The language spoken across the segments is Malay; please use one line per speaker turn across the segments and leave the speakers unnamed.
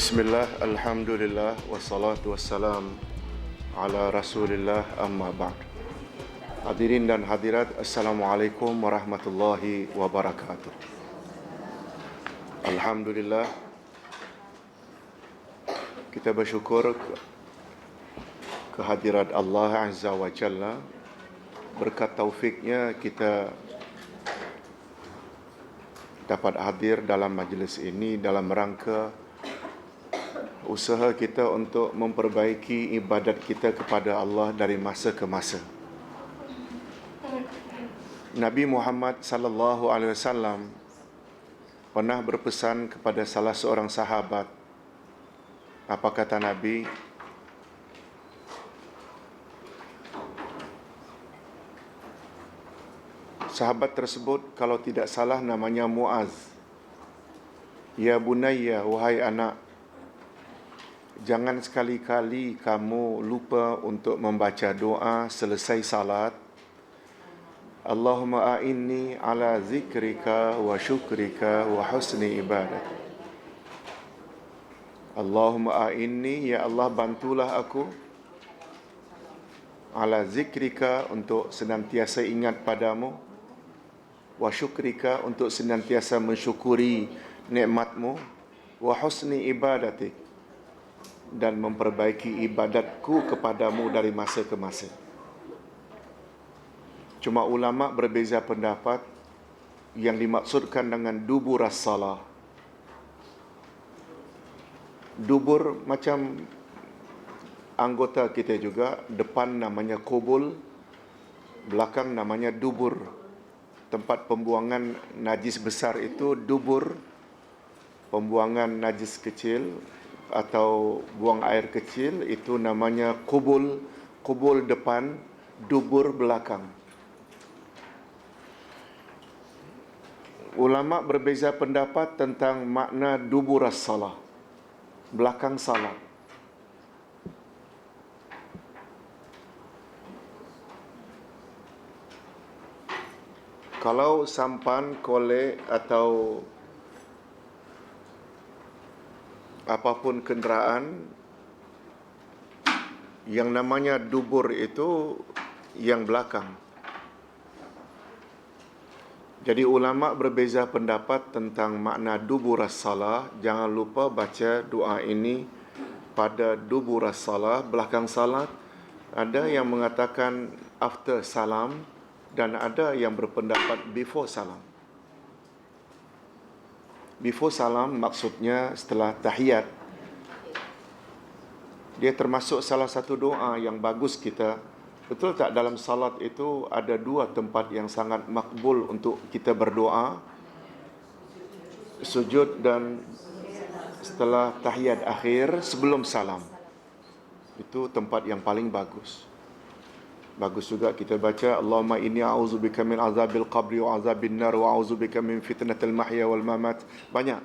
Bismillah, alhamdulillah, wassalatu wassalam ala rasulillah, amma ba'd. Hadirin dan hadirat, Assalamualaikum warahmatullahi wabarakatuh. Alhamdulillah, kita bersyukur kehadirat Allah Azza wa Jalla. Berkat taufiknya kita dapat hadir dalam majlis ini dalam rangka usaha kita untuk memperbaiki ibadat kita kepada Allah dari masa ke masa. Nabi Muhammad sallallahu alaihi wasallam pernah berpesan kepada salah seorang sahabat. Apa kata Nabi? Sahabat tersebut, kalau tidak salah namanya Muaz. Ya bunayya, wahai anak, jangan sekali-kali kamu lupa untuk membaca doa selesai salat. Allahumma a'inni ala zikrika wa syukrika wa husni ibadat. Allahumma a'inni, ya Allah bantulah aku, ala zikrika, untuk senantiasa ingat padamu, wa syukrika, untuk senantiasa mensyukuri nikmatmu, wa husni ibadatik, dan memperbaiki ibadatku kepadamu dari masa ke masa. Cuma ulama berbeza pendapat yang dimaksudkan dengan dubur as-salah. Dubur macam anggota kita juga, depan namanya kubul, belakang namanya dubur. Tempat pembuangan najis besar itu dubur, pembuangan najis kecil atau buang air kecil itu namanya kubul. Kubul depan, dubur belakang. Ulama berbeza pendapat tentang makna dubur as-salah, belakang salat. Kalau sampan, kolek atau apapun kenderaan, yang namanya dubur itu yang belakang. Jadi ulama berbeza pendapat tentang makna dubur as-salah. Jangan lupa baca doa ini pada dubur as-salah, belakang salat. Ada yang mengatakan after salam, dan ada yang berpendapat before salam. Before salam maksudnya setelah tahiyat. Dia termasuk salah satu doa yang bagus kita. Betul tak, dalam salat itu ada dua tempat yang sangat makbul untuk kita berdoa? Sujud dan setelah tahiyat akhir sebelum salam. Itu tempat yang paling bagus. Bagus juga kita baca Allahumma inni a'udzubika min azabil qabri wa azabin nar wa a'udzubika min fitnatil mahya wal mamat. Banyak.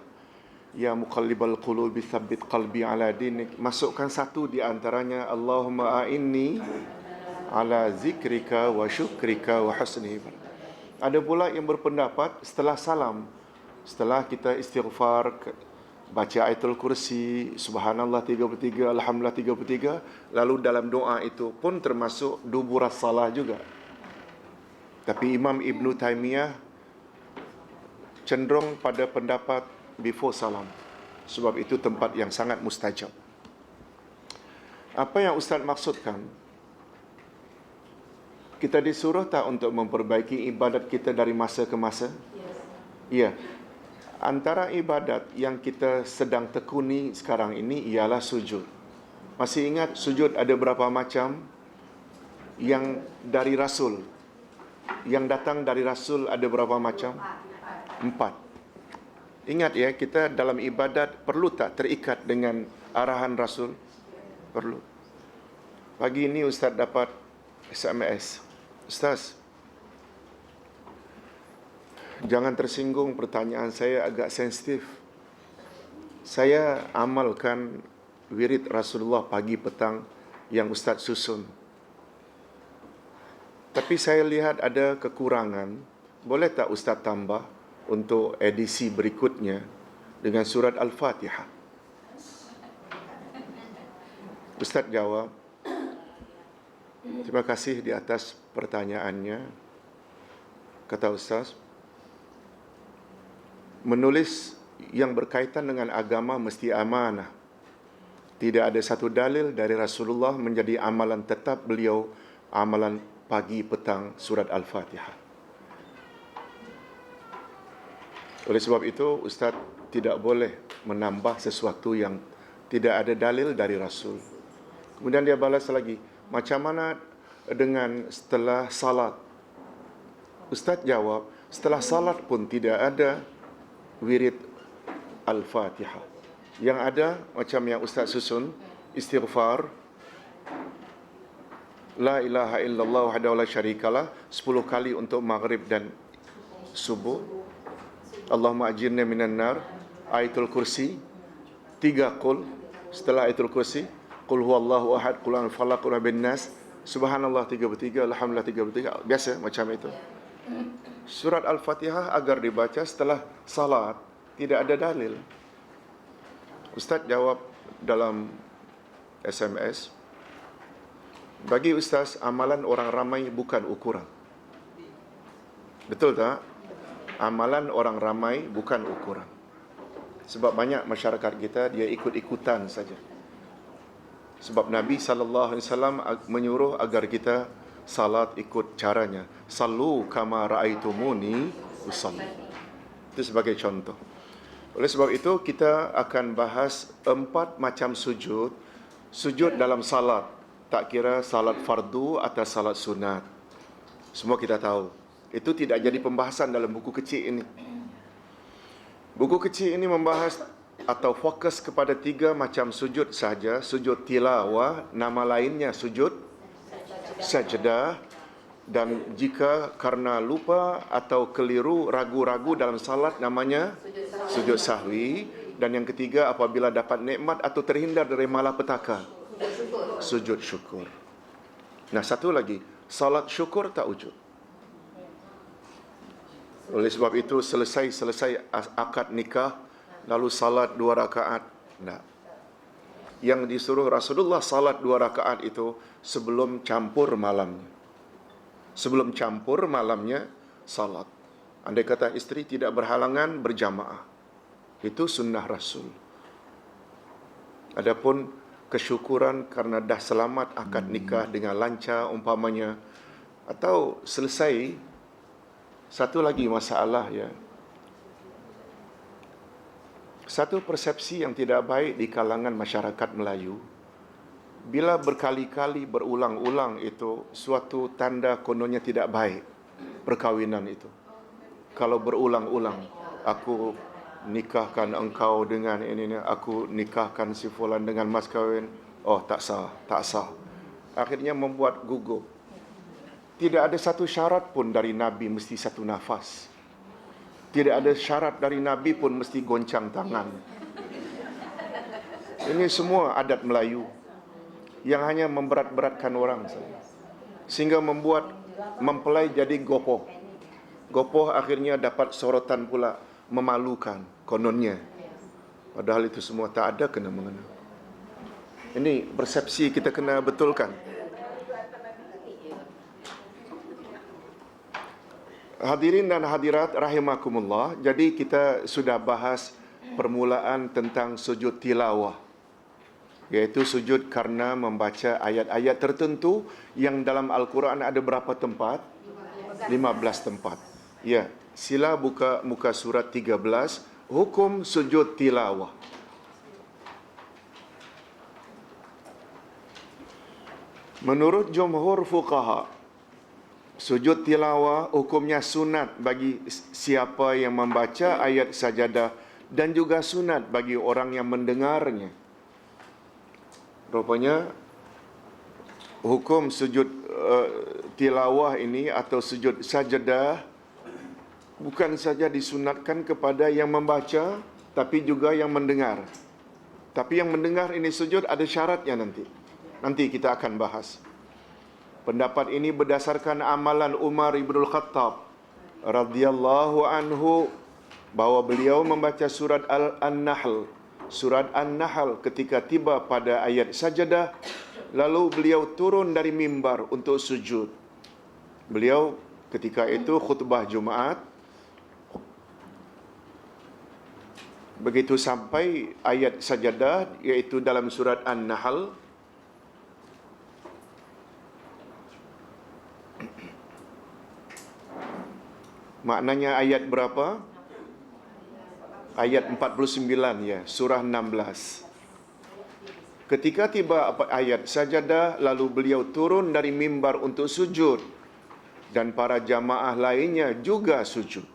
Ya muqallibal qulubi tsabbit qalbi ala dinik. Masukkan satu di antaranya Allahumma a'inni ala zikrika wa syukrika wa husni ibadah. Ada pula yang berpendapat setelah salam, setelah kita istighfar, baca ayatul kursi, subhanallah 33, alhamdulillah 33, lalu dalam doa itu pun termasuk dubur as-salah juga. Tapi Imam Ibn Taymiyah cenderung pada pendapat before salam, sebab itu tempat yang sangat mustajab. Apa yang Ustaz maksudkan? Kita disuruh tak untuk memperbaiki ibadat kita dari masa ke masa? Ya. Antara ibadat yang kita sedang tekuni sekarang ini ialah sujud. Masih ingat sujud ada berapa macam? Yang dari Rasul, yang datang dari Rasul ada berapa macam? 4. Ingat ya, kita dalam ibadat perlu tak terikat dengan arahan Rasul? Perlu. Pagi ini Ustaz dapat SMS. Ustaz, jangan tersinggung, pertanyaan saya agak sensitif. Saya amalkan wirid Rasulullah pagi petang yang Ustaz susun. Tapi saya lihat ada kekurangan. Boleh tak Ustaz tambah untuk edisi berikutnya dengan surat Al-Fatihah? Ustaz jawab, terima kasih di atas pertanyaannya. Kata Ustaz, menulis yang berkaitan dengan agama mesti amanah. Tidak ada satu dalil dari Rasulullah menjadi amalan tetap beliau, amalan pagi petang surat Al-Fatihah. Oleh sebab itu, Ustaz tidak boleh menambah sesuatu yang tidak ada dalil dari Rasul. Kemudian dia balas lagi, macam mana dengan setelah salat? Ustaz jawab, setelah salat pun tidak ada wirid Al-Fatihah. Yang ada macam yang Ustaz susun, istighfar, la ilaha illallah wahdahu la syarikalah 10 kali untuk maghrib dan subuh. Allahumma ajirna minan nar, ayatul kursi 3 qul, setelah ayatul kursi qul huwallahu ahad, qul huwal falaq, qul bin nas, subhanallah 33, alhamdulillah 33, biasa macam itu. Surat Al-Fatihah agar dibaca setelah salat tidak ada dalil. Ustaz jawab dalam SMS, bagi Ustaz, amalan orang ramai bukan ukuran. Betul tak? Amalan orang ramai bukan ukuran. Sebab banyak masyarakat kita, dia ikut-ikutan saja. Sebab Nabi SAW menyuruh agar kita salat ikut caranya. Sallu kama ra'aitumuni usalli. Itu sebagai contoh. Oleh sebab itu, kita akan bahas 4 macam sujud. Sujud dalam salat, tak kira salat fardu atau salat sunat. Semua kita tahu. Itu tidak jadi pembahasan dalam buku kecil ini. Buku kecil ini membahas atau fokus kepada 3 macam sujud saja. Sujud tilawah, nama lainnya sujud sajdah. Dan jika karena lupa atau keliru, ragu-ragu dalam salat, namanya sujud sahwi. Dan yang ketiga, apabila dapat nikmat atau terhindar dari malapetaka, sujud syukur. Nah, satu lagi, salat syukur tak wujud. Oleh sebab itu, selesai akad nikah, lalu salat 2 rakaat. Tak. Yang disuruh Rasulullah salat 2 rakaat itu sebelum campur malamnya. Sebelum campur malamnya, salat. Andai kata isteri tidak berhalangan, berjamaah. Itu sunnah Rasul. Adapun kesyukuran karena dah selamat akad nikah dengan lancar umpamanya, atau selesai, satu lagi masalah ya. Satu persepsi yang tidak baik di kalangan masyarakat Melayu, bila berkali-kali berulang-ulang itu suatu tanda kononnya tidak baik perkahwinan itu. Kalau berulang-ulang, aku nikahkan engkau dengan ini, aku nikahkan si fulan dengan mas kahwin, oh tak sah, tak sah. Akhirnya membuat gugup. Tidak ada satu syarat pun dari Nabi mesti satu nafas. Tidak ada syarat dari Nabi pun mesti goncang tangan. Ini semua adat Melayu yang hanya memberat-beratkan orang saja. Sehingga membuat mempelai jadi gopoh. Gopoh akhirnya dapat sorotan pula, memalukan kononnya. Padahal itu semua tak ada kena-mengena. Ini persepsi kita kena betulkan. Hadirin dan hadirat rahimakumullah. Jadi kita sudah bahas permulaan tentang sujud tilawah, iaitu sujud karena membaca ayat-ayat tertentu yang dalam Al-Quran ada berapa tempat? 15 tempat. Ya, sila buka muka surat 13, hukum sujud tilawah. Menurut jumhur fuqaha, sujud tilawah hukumnya sunat bagi siapa yang membaca ayat sajadah dan juga sunat bagi orang yang mendengarnya. Rupanya hukum sujud tilawah ini atau sujud sajadah bukan saja disunatkan kepada yang membaca, tapi juga yang mendengar. Tapi yang mendengar ini sujud ada syaratnya nanti. Nanti kita akan bahas. Pendapat ini berdasarkan amalan Umar ibn Khattab radhiyallahu anhu, bahwa beliau membaca surat An-Nahl surat An-Nahl ketika tiba pada ayat sajadah, lalu beliau turun dari mimbar untuk sujud. Beliau ketika itu khutbah Jumaat. Begitu sampai ayat sajadah, iaitu dalam surat An-Nahl, maknanya ayat berapa? Ayat 49 ya, surah 16. Ketika tiba ayat sajadah, lalu beliau turun dari mimbar untuk sujud, dan para jamaah lainnya juga sujud.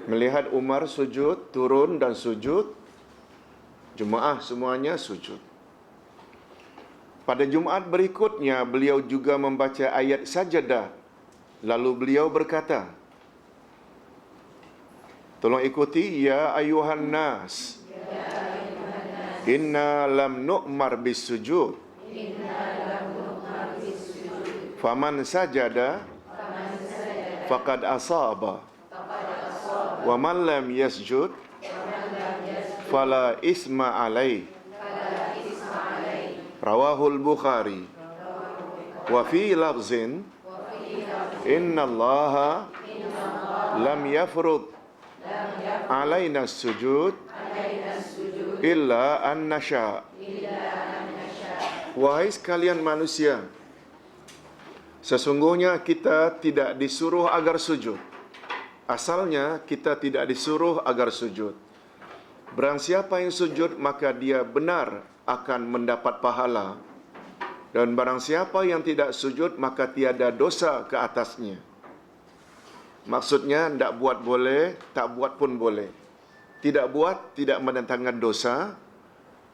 Melihat Umar sujud, turun dan sujud, jemaah semuanya sujud. Pada Jumaat berikutnya, beliau juga membaca ayat sajadah. Lalu beliau berkata, tolong ikuti, ya ayuhan nas, inna lam nu'mar bis sujud, faman sajada faqad asaba, wa man lam yasjud fala isma alaih. Rawahul Bukhari. Wa fi lafzin, inna allaha lam yafrud alaina sujud illa an nasha. Wahai sekalian manusia, sesungguhnya kita tidak disuruh agar sujud. Asalnya kita tidak disuruh agar sujud. Barang siapa yang sujud, maka dia benar akan mendapat pahala. Dan barang siapa yang tidak sujud, maka tiada dosa ke atasnya. Maksudnya, tak buat boleh, tak buat pun boleh. Tidak buat, tidak mendatangkan dosa.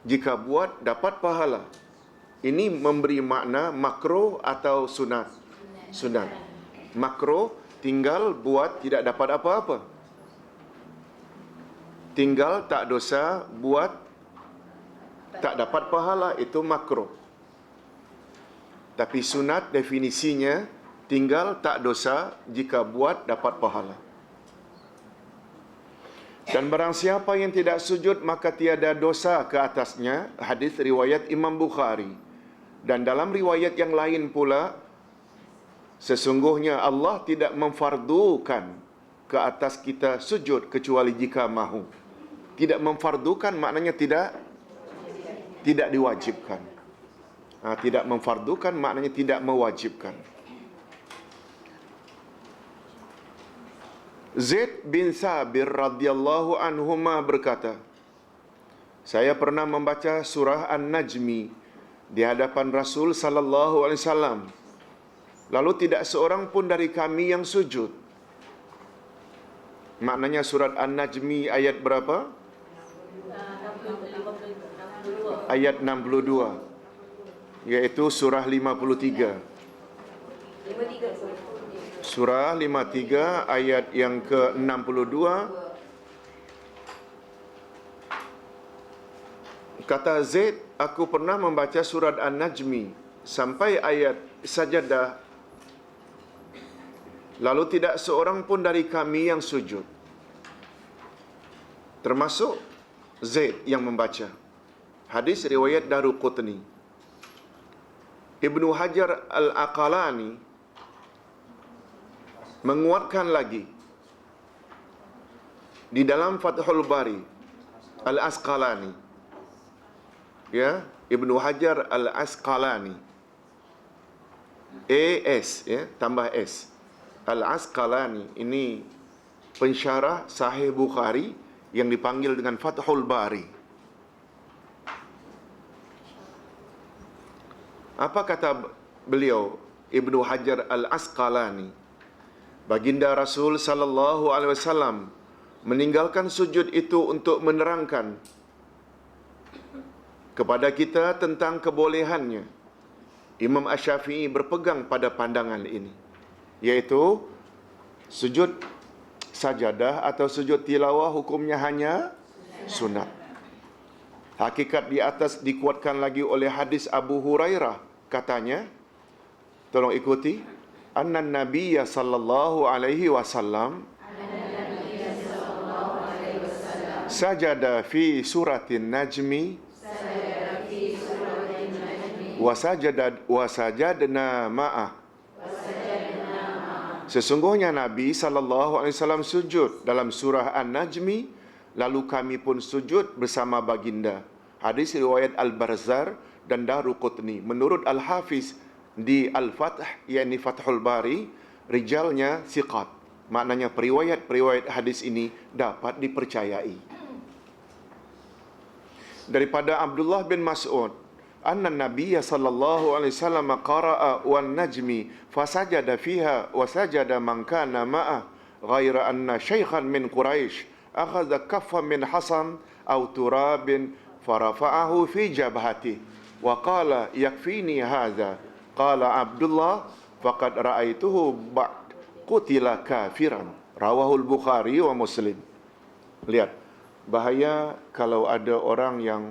Jika buat, dapat pahala. Ini memberi makna makruh atau sunat. Sunat. Makruh, tinggal buat, tidak dapat apa-apa. Tinggal tak dosa, buat tak dapat pahala, itu makruh. Tapi sunat definisinya, tinggal tak dosa, jika buat dapat pahala. Dan barang siapa yang tidak sujud, maka tiada dosa ke atasnya. Hadis riwayat Imam Bukhari. Dan dalam riwayat yang lain pula, sesungguhnya Allah tidak memfardukan ke atas kita sujud kecuali jika mahu. Tidak memfardukan maknanya tidak diwajibkan. Tidak memfardukan maknanya tidak mewajibkan. Zaid bin Sabir radhiyallahu anhuma berkata, saya pernah membaca surah An-Najmi di hadapan Rasul sallallahu alaihi wasallam. Lalu tidak seorang pun dari kami yang sujud. Maknanya surat An-Najmi ayat berapa? Ayat 62, iaitu surah 53. Surah 53 ayat yang ke-62. Kata Zaid, aku pernah membaca surat An-Najmi sampai ayat sajadah, lalu tidak seorang pun dari kami yang sujud, termasuk Zaid yang membaca. Hadis riwayat Daruqutni. Ibnu Hajar Al-Aqalani menguatkan lagi di dalam Fathul Bari. Al-Asqalani, ya, Ibnu Hajar Al-Asqalani, AS, ya, tambah S. Al-Asqalani ini pensyarah Sahih Bukhari yang dipanggil dengan Fathul Bari. Apa kata beliau, Ibnu Hajar Al-Asqalani? Baginda Rasul sallallahu alaihi wasallam meninggalkan sujud itu untuk menerangkan kepada kita tentang kebolehannya. Imam Asy-Syafi'i berpegang pada pandangan ini, yaitu sujud sajadah atau sujud tilawah hukumnya hanya sunat. Hakikat di atas dikuatkan lagi oleh hadis Abu Hurairah. Katanya, tolong ikuti, annan nabiyya sallallahu alaihi wasallam sajada fi suratin najmi wa sajadna ma'ah. Sesungguhnya Nabi SAW sujud dalam surah An-Najmi, lalu kami pun sujud bersama baginda. Hadis riwayat Al-Bazzar dan Daruqutni. Menurut Al-Hafiz di Al-Fath, yakni Fathul Bari, rijalnya siqat. Maknanya periwayat hadis ini dapat dipercayai. Daripada Abdullah bin Mas'ud, anna Nabiya sallallahu alaihi wasallam qara'a wan najmi fasajada fiha wa sajada man kana ma'a ghaira anna shaykhan min Quraisy akhadha kaffan min hasan aw turabin farafa'ahu fi jabhatihi wa qala yakfini hadha. Qala Abdullah faqad ra'aituhu ba'd qutila kafiran. Rawahul Bukhari wa Muslim. Lihat, bahaya kalau ada orang yang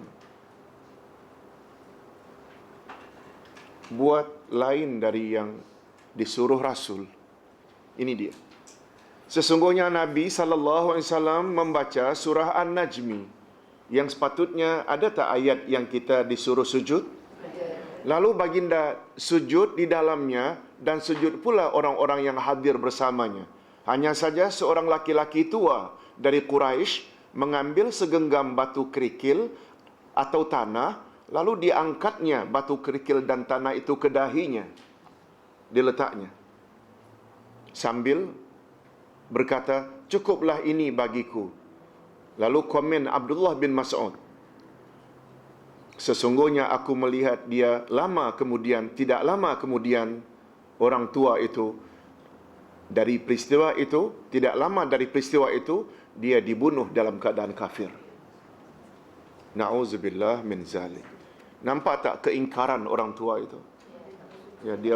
buat lain dari yang disuruh Rasul. Ini dia. Sesungguhnya Nabi SAW membaca surah An-Najmi, yang sepatutnya ada tak ayat yang kita disuruh sujud? Lalu baginda sujud di dalamnya, dan sujud pula orang-orang yang hadir bersamanya. Hanya saja seorang laki-laki tua dari Quraisy mengambil segenggam batu kerikil atau tanah, lalu diangkatnya batu kerikil dan tanah itu ke dahinya, diletaknya, sambil berkata, cukuplah ini bagiku. Lalu komen Abdullah bin Mas'ud, sesungguhnya aku melihat dia tidak lama kemudian orang tua itu, tidak lama dari peristiwa itu, dia dibunuh dalam keadaan kafir. Na'udzubillah min zalik. Nampak tak keingkaran orang tua itu? Ya, dia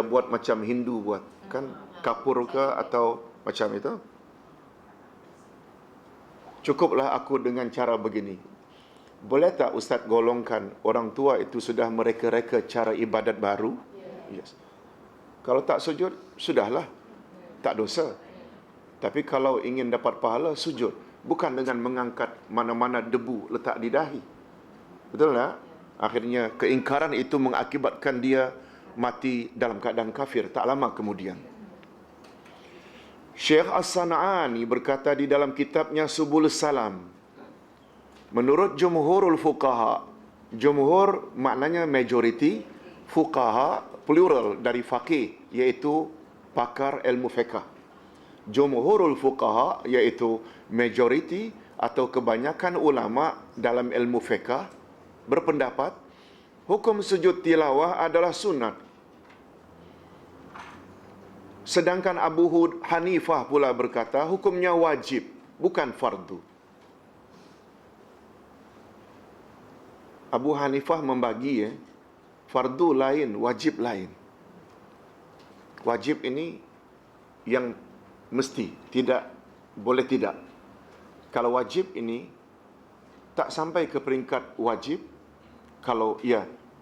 buat macam Hindu buat, kan? Kapur ke atau macam itu? Cukuplah aku dengan cara begini. Boleh tak Ustaz golongkan orang tua itu sudah mereka-reka cara ibadat baru? Yes. Kalau tak sujud, sudahlah, tak dosa. Tapi kalau ingin dapat pahala, sujud. Bukan dengan mengangkat mana-mana debu letak di dahi. Betul tak? Akhirnya keingkaran itu mengakibatkan dia mati dalam keadaan kafir tak lama kemudian. Syekh As-San'ani berkata di dalam kitabnya Subul Salam, menurut jumhurul fuqaha, jumhur maknanya majority, fuqaha plural dari faqih, iaitu pakar ilmu fiqh. Jumhurul fuqaha iaitu majority atau kebanyakan ulama dalam ilmu fiqh berpendapat hukum sujud tilawah adalah sunat. Sedangkan Abu Hanifah pula berkata hukumnya wajib, bukan fardu. Abu Hanifah membagi fardu lain, wajib lain. Wajib ini yang mesti, tidak boleh tidak. Kalau wajib ini tak sampai ke peringkat wajib. Kalau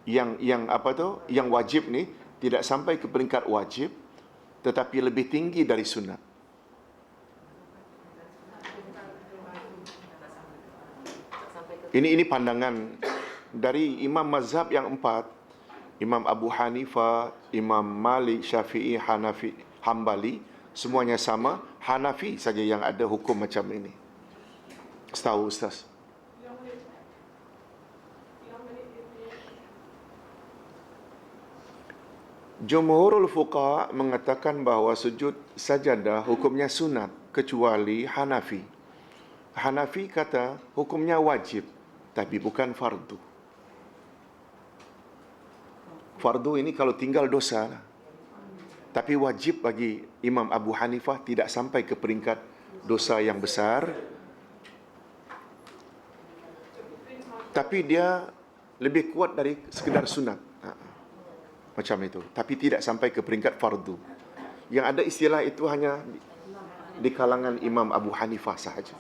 yang wajib ni tidak sampai ke peringkat wajib, tetapi lebih tinggi dari sunat. Ini pandangan dari imam mazhab yang 4, Imam Abu Hanifah, Imam Malik, Syafi'i, Hanafi, Hambali, semuanya sama. Hanafi saja yang ada hukum macam ini. Setahu Ustaz. Jumhurul fuqaha mengatakan bahawa sujud sajadah hukumnya sunat, kecuali Hanafi. Hanafi kata hukumnya wajib, tapi bukan fardu. Fardu ini kalau tinggal dosa lah. Tapi wajib bagi Imam Abu Hanifah tidak sampai ke peringkat dosa yang besar. Tapi dia lebih kuat dari sekedar sunat. Macam itu. Tapi tidak sampai ke peringkat fardu. Yang ada istilah itu hanya di kalangan Imam Abu Hanifah sahaja.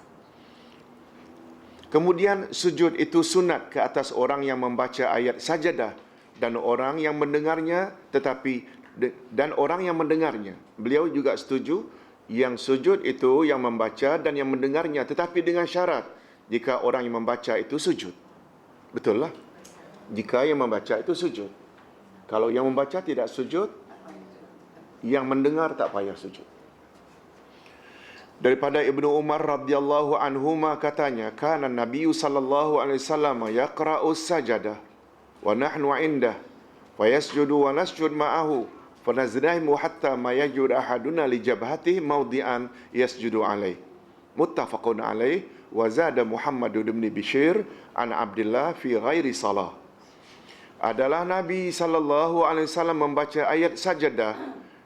Kemudian sujud itu sunat ke atas orang yang membaca ayat sajadah dan orang yang mendengarnya, beliau juga setuju Yang sujud itu yang membaca dan yang mendengarnya, tetapi dengan syarat jika orang yang membaca itu sujud. Betul lah. Jika yang membaca itu sujud. Kalau yang membaca tidak sujud, yang mendengar tak payah sujud. Daripada Ibnu Umar radhiyallahu anhuma katanya, kana Nabi sallallahu alaihi wasallam yaqra'u sajadah wa nahnu 'indah wa yasjudu wa nasjud ma'ahu fa nazdahimu hatta ma yajud ahaduna li jabhatihi mawdi'an yasjudu alaih. Muttafaqun alaih wa zada Muhammad bin Bishir an Abdullah fi ghairi salah. Adalah Nabi sallallahu alaihi wasallam membaca ayat sajadah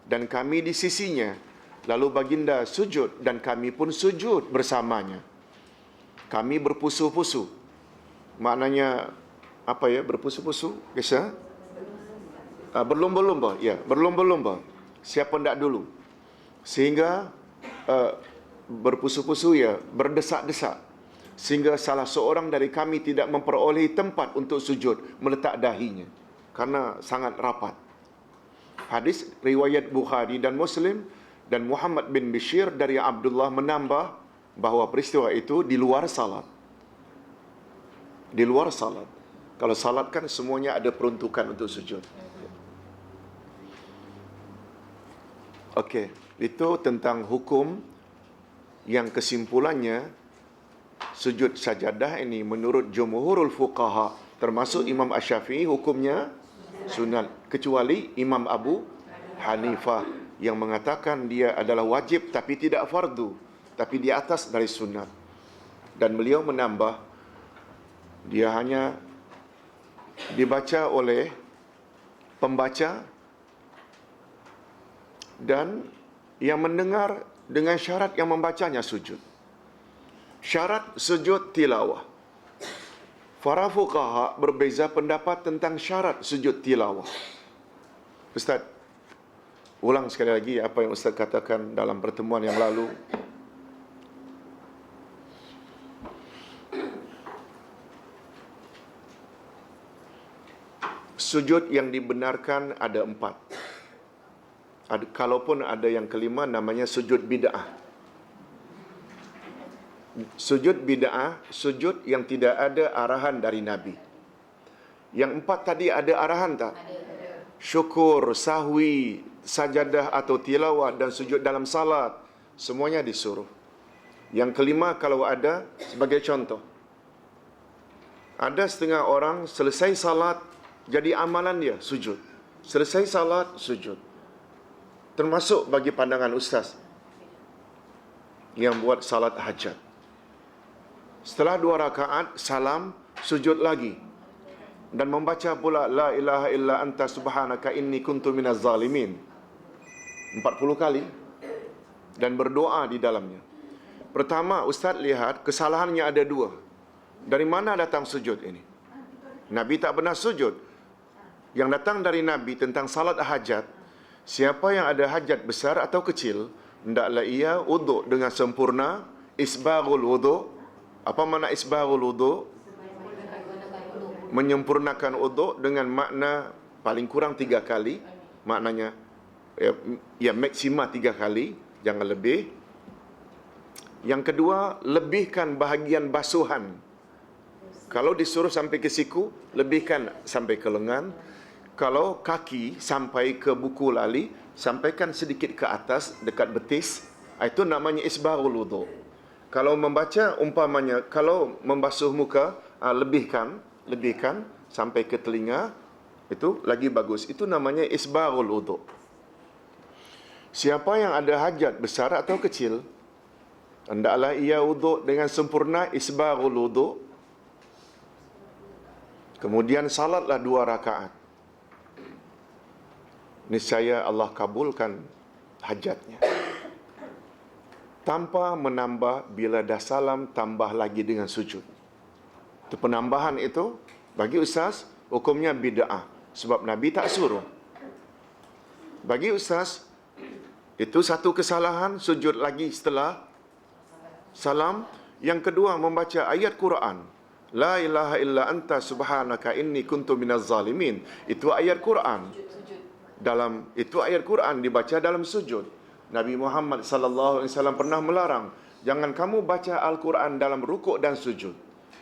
dan kami di sisinya. Lalu baginda sujud dan kami pun sujud bersamanya. Kami berpusu-pusu. Maknanya apa ya berpusu-pusu? Kisah? Berlomba-lomba. Ya, berlomba-lomba. Siapa ndak dulu. Sehingga berpusu-pusu ya, berdesak-desak. Sehingga salah seorang dari kami tidak memperolehi tempat untuk sujud, meletak dahinya. Karena sangat rapat. Hadis riwayat Bukhari dan Muslim. Dan Muhammad bin Bishir dari Abdullah menambah bahawa peristiwa itu di luar salat. Di luar salat. Kalau salat kan semuanya ada peruntukan untuk sujud. Okey, itu tentang hukum yang kesimpulannya sujud sajadah ini menurut jumhurul fuqaha termasuk Imam Asy-Syafi'i hukumnya sunat, kecuali Imam Abu Hanifah yang mengatakan dia adalah wajib tapi tidak fardu, tapi di atas dari sunat. Dan beliau menambah dia hanya dibaca oleh pembaca dan yang mendengar dengan syarat yang membacanya sujud. Syarat sujud tilawah. Para fuqaha berbeza pendapat tentang syarat sujud tilawah. Ustaz, ulang sekali lagi apa yang Ustaz katakan dalam pertemuan yang lalu. Sujud yang dibenarkan ada 4. Kalaupun ada yang kelima namanya sujud bid'ah. Sujud bid'ah, sujud yang tidak ada arahan dari Nabi. Yang 4 tadi ada arahan tak? Syukur, sahwi, sajadah atau tilawah dan sujud dalam salat, semuanya disuruh. Yang kelima kalau ada, sebagai contoh, ada setengah orang selesai salat jadi amalan dia sujud. Selesai salat sujud. Termasuk bagi pandangan ustaz yang buat salat hajat. Setelah 2 rakaat salam sujud lagi dan membaca pula la ilaha illa anta subhanaka inni kuntu minaz zalimin 40 kali dan berdoa di dalamnya. Pertama, ustaz lihat kesalahannya ada 2. Dari mana datang sujud ini? Nabi tak pernah sujud. Yang datang dari Nabi tentang salat hajat, siapa yang ada hajat besar atau kecil, hendaklah ia wuduk dengan sempurna, isbaghul wuduk. Apa makna isbaghul wuduk? Menyempurnakan wuduk dengan makna paling kurang 3 kali. Maknanya ya maksima 3 kali, jangan lebih. Yang kedua, lebihkan bahagian basuhan. Kalau disuruh sampai ke siku, lebihkan sampai ke lengan. Kalau kaki sampai ke buku lali, sampaikan sedikit ke atas dekat betis. Itu namanya isbaghul wuduk. Kalau membaca umpamanya, kalau membasuh muka, lebihkan sampai ke telinga, itu lagi bagus. Itu namanya isbaghul wuduk. Siapa yang ada hajat besar atau kecil, hendaklah ia wuduk dengan sempurna, isbaghul wuduk. Kemudian salatlah 2 rakaat. Niscaya Allah kabulkan hajatnya. Tanpa menambah, bila dah salam, tambah lagi dengan sujud. Itu penambahan itu, bagi ustaz, hukumnya bid'ah. Sebab Nabi tak suruh. Bagi ustaz, itu satu kesalahan, sujud lagi setelah salam. Yang kedua, membaca ayat Quran. La ilaha illa anta subhanaka inni kuntu minaz zalimin. Itu ayat Quran. Itu ayat Quran dibaca dalam sujud. Nabi Muhammad sallallahu alaihi wasallam pernah melarang, jangan kamu baca Al-Quran dalam rukuk dan sujud.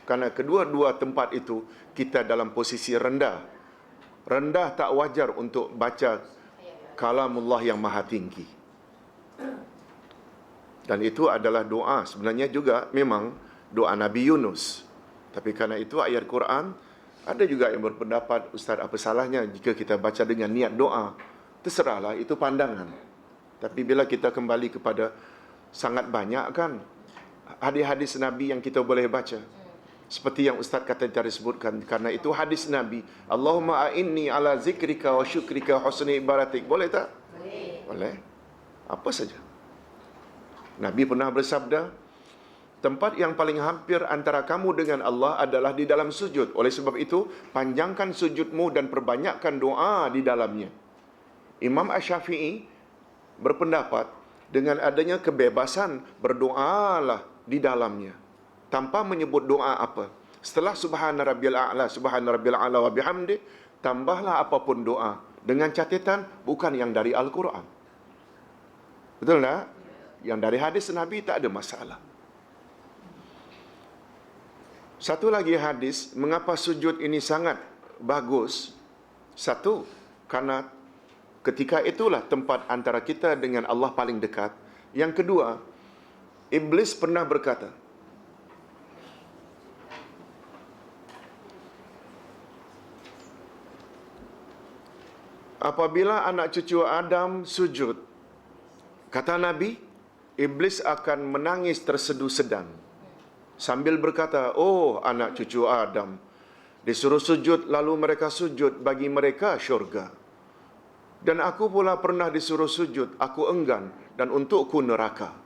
Karena kedua-dua tempat itu kita dalam posisi rendah. Rendah tak wajar untuk baca kalamullah yang maha tinggi. Dan itu adalah doa. Sebenarnya juga memang doa Nabi Yunus. Tapi karena itu ayat Quran, ada juga yang berpendapat, Ustaz, apa salahnya jika kita baca dengan niat doa? Terserahlah, itu pandangan. Tapi bila kita kembali kepada sangat banyak kan hadis-hadis Nabi yang kita boleh baca. Seperti yang Ustaz kata tadi sebutkan, karena itu hadis Nabi, Allahumma a'inni ala zikrika wa syukrika husni ibadatik. Boleh tak? Boleh. Apa saja. Nabi pernah bersabda, tempat yang paling hampir antara kamu dengan Allah adalah di dalam sujud. Oleh sebab itu, panjangkan sujudmu dan perbanyakkan doa di dalamnya. Imam Asy-Syafi'i berpendapat dengan adanya kebebasan berdoalah di dalamnya tanpa menyebut doa apa. Setelah subhana rabbil a'la wa bihamdi, tambahlah apapun doa dengan catatan bukan yang dari Al-Quran. Betul tak? Yang dari hadis Nabi tak ada masalah. Satu lagi hadis, mengapa sujud ini sangat bagus? Satu, karena ketika itulah tempat antara kita dengan Allah paling dekat. Yang kedua, Iblis pernah berkata, apabila anak cucu Adam sujud, kata Nabi, Iblis akan menangis tersedu-sedang sambil berkata, oh anak cucu Adam, disuruh sujud lalu mereka sujud, bagi mereka syurga. Dan aku pula pernah disuruh sujud, aku enggan, dan untukku neraka.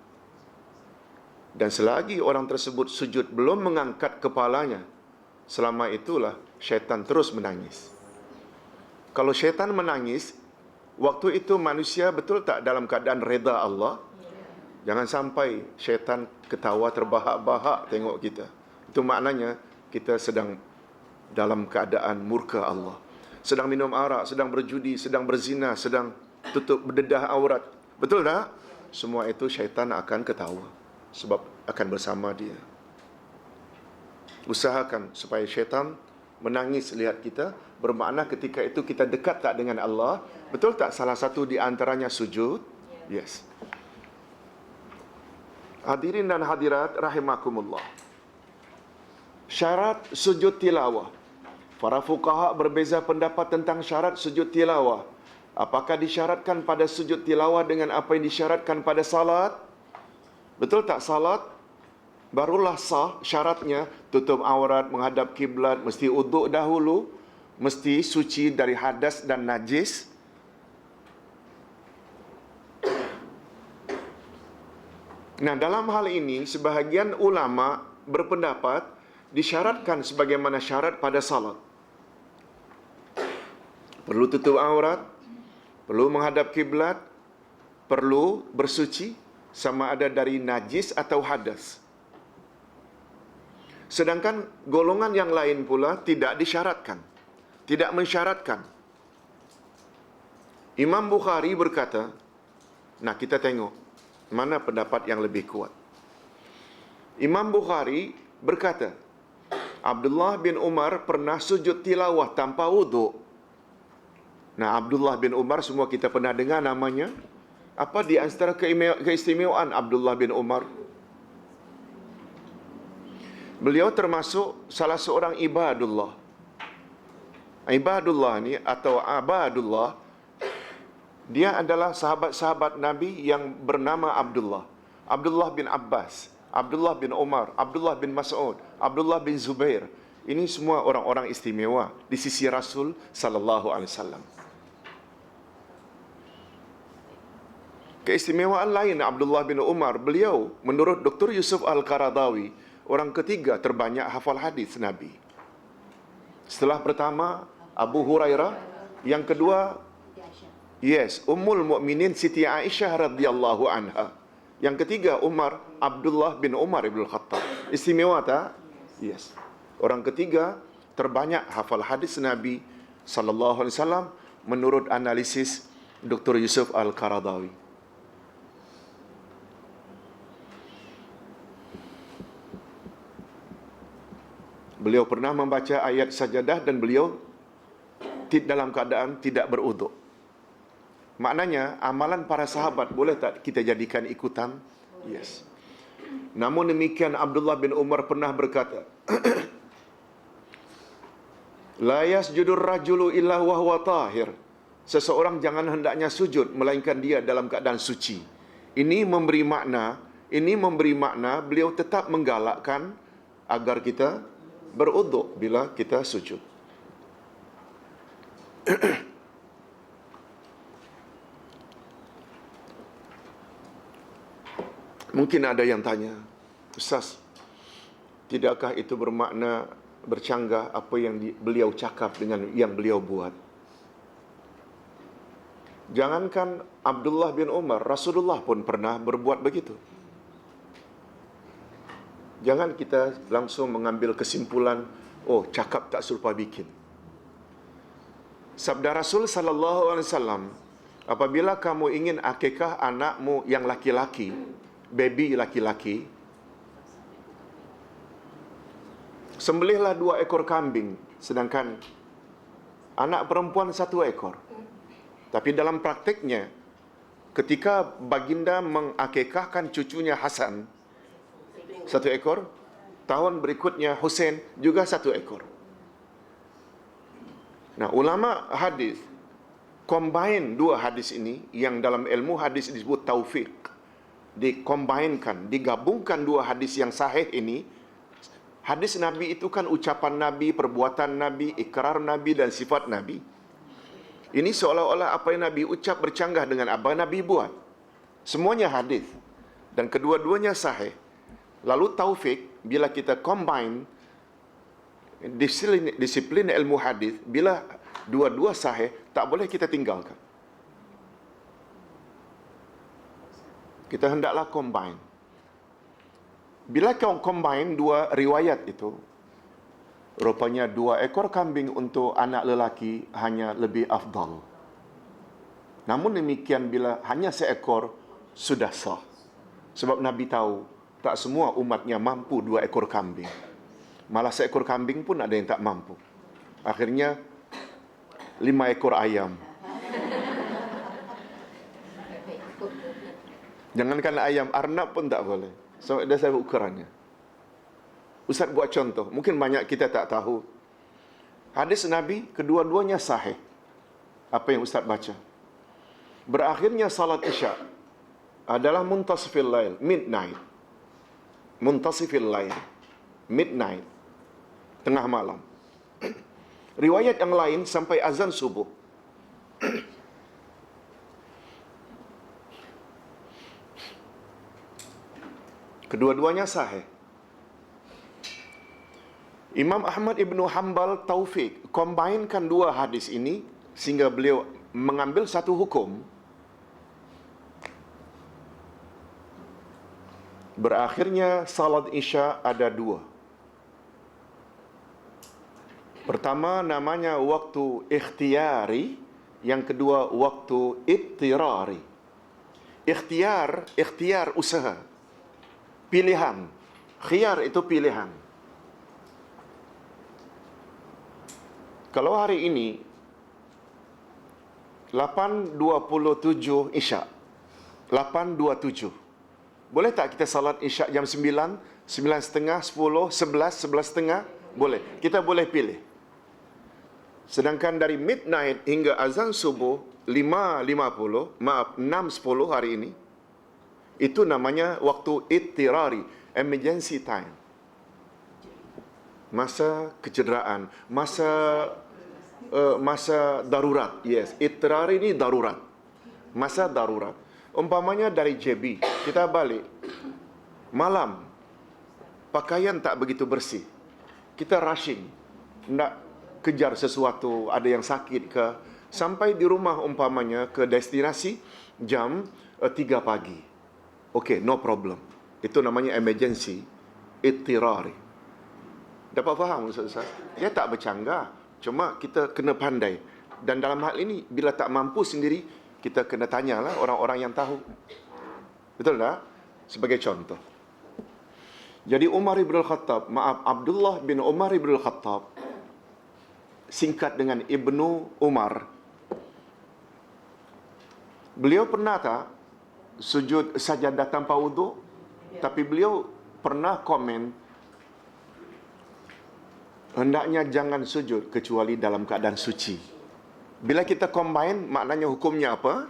Dan selagi orang tersebut sujud belum mengangkat kepalanya, selama itulah syaitan terus menangis. Kalau syaitan menangis, waktu itu manusia betul tak dalam keadaan reda Allah? Jangan sampai syaitan ketawa terbahak-bahak tengok kita. Itu maknanya kita sedang dalam keadaan murka Allah. Sedang minum arak, sedang berjudi, sedang berzina, sedang tutup berdedah aurat. Betul tak? Semua itu syaitan akan ketawa. Sebab akan bersama dia. Usahakan supaya syaitan menangis lihat kita. Bermakna ketika itu kita dekat tak dengan Allah. Betul tak salah satu di antaranya sujud? Yes. Hadirin dan hadirat rahimakumullah. Syarat sujud tilawah. Para fuqaha berbeza pendapat tentang syarat sujud tilawah. Apakah disyaratkan pada sujud tilawah dengan apa yang disyaratkan pada salat? Betul tak salat? Barulah sah syaratnya tutup aurat, menghadap kiblat, mesti uduk dahulu, mesti suci dari hadas dan najis. Nah, dalam hal ini sebahagian ulama berpendapat disyaratkan sebagaimana syarat pada salat. Perlu tutup aurat, perlu menghadap kiblat, perlu bersuci, sama ada dari najis atau hadas. Sedangkan golongan yang lain pula tidak disyaratkan, tidak mensyaratkan. Imam Bukhari berkata, nah kita tengok mana pendapat yang lebih kuat. Imam Bukhari berkata, Abdullah bin Umar pernah sujud tilawah tanpa wuduk. Nah, Abdullah bin Umar semua kita pernah dengar namanya. Apa di antara keistimewaan Abdullah bin Umar? Beliau termasuk salah seorang ibadullah. Ibadullah ni atau abadullah, dia adalah sahabat-sahabat Nabi yang bernama Abdullah. Abdullah bin Abbas, Abdullah bin Umar, Abdullah bin Mas'ud, Abdullah bin Zubair. Ini semua orang-orang istimewa di sisi Rasul sallallahu alaihi wasallam. Keistimewaan lain Abdullah bin Umar, beliau menurut Dr. Yusuf Al-Qaradawi, orang ketiga terbanyak hafal hadis Nabi. Setelah pertama Abu Hurairah, yang kedua Ummul Mukminin Siti Aisyah radhiyallahu anha. Yang ketiga Abdullah bin Umar ibn Khattab. Istimewa tak? Yes. Orang ketiga terbanyak hafal hadis Nabi sallallahu alaihi wasallam menurut analisis Dr. Yusuf Al-Qaradawi. Beliau pernah membaca ayat sajadah dan beliau dalam keadaan tidak beruduk. Maknanya, amalan para sahabat boleh tak kita jadikan ikutan? Yes. Namun demikian, Abdullah bin Umar pernah berkata, La yasjudur rajulu illa wa huwa tahir. Seseorang jangan hendaknya sujud melainkan dia dalam keadaan suci. Ini memberi makna beliau tetap menggalakkan agar kita beruduk bila kita sujud. Mungkin ada yang tanya, Ustaz, tidakkah itu bermakna bercanggah apa yang beliau cakap dengan yang beliau buat? Jangankan Abdullah bin Umar, Rasulullah pun pernah berbuat begitu. Jangan kita langsung mengambil kesimpulan, oh, cakap tak serupa bikin. Sabda Rasul sallallahu alaihi wasallam, apabila kamu ingin akikah anakmu yang laki-laki, baby laki-laki, sembelihlah 2 ekor kambing, sedangkan anak perempuan 1 ekor. Tapi dalam praktiknya, ketika baginda mengakikahkan cucunya Hasan 1 ekor, tahun berikutnya Hussein juga 1 ekor. Nah, ulama hadis combine 2 hadis ini, yang dalam ilmu hadis disebut taufiq. Dikombainkan, digabungkan 2 hadis yang sahih ini. Hadis Nabi itu kan ucapan Nabi, perbuatan Nabi, ikrar Nabi dan sifat Nabi. Ini seolah-olah apa yang Nabi ucap bercanggah dengan apa yang Nabi buat. Semuanya hadis dan kedua-duanya sahih. Lalu taufik, bila kita combine disiplin ilmu hadis, bila dua-dua sahih, tak boleh kita tinggalkan. Kita hendaklah combine. Bila kau combine 2 riwayat itu, rupanya 2 ekor kambing untuk anak lelaki hanya lebih afdal. Namun demikian, bila hanya seekor, sudah sah. Sebab Nabi tahu, tak semua umatnya mampu 2 ekor kambing. Malah seekor kambing pun ada yang tak mampu. Akhirnya, 5 ekor ayam. Jangankan ayam, arnab pun tak boleh. So, ada saya ukurannya. Ustaz buat contoh, mungkin banyak kita tak tahu. Hadis Nabi, kedua-duanya sahih. Apa yang Ustaz baca. Berakhirnya salat Isya adalah muntasifil lail, midnight. Muntasifil lail, midnight, tengah malam. Riwayat yang lain sampai azan subuh. Kedua-duanya sahih. Imam Ahmad Ibn Hanbal taufik, combinekan 2 hadis ini sehingga beliau mengambil satu hukum. Berakhirnya salat Isya ada 2. Pertama namanya waktu ikhtiyari, yang kedua waktu ittirari. Ikhtiar usaha. Pilihan. Khiyar itu pilihan. Kalau hari ini 8.27 Isya, 8.27, boleh tak kita salat Isya jam 9, 9.30, 10, 11, 11.30? Boleh. Kita boleh pilih. Sedangkan dari midnight hingga azan subuh 5.50, maaf 6.10 hari ini, itu namanya waktu ittirari, emergency time. Masa kecederaan, masa darurat. Yes, ittirari ini darurat. Masa darurat. Umpamanya dari JB, kita balik malam, pakaian tak begitu bersih, kita rushing, nak kejar sesuatu, ada yang sakit ke, sampai di rumah umpamanya ke destinasi jam 3 pagi. Okey, no problem. Itu namanya emergency, ittirari. Dapat faham Ustaz? Dia tak bercanggah, cuma kita kena pandai. Dan dalam hal ini, bila tak mampu sendiri, kita kena tanyalah orang-orang yang tahu. Betul tak? Sebagai contoh, Jadi Umar ibn al-Khattab, Abdullah bin Umar ibn al-Khattab, singkat dengan Ibnu Umar, beliau pernah tak sujud sajadah tanpa wuduk? Tapi beliau pernah komen, hendaknya jangan sujud kecuali dalam keadaan suci. Bila kita combine, maknanya hukumnya apa?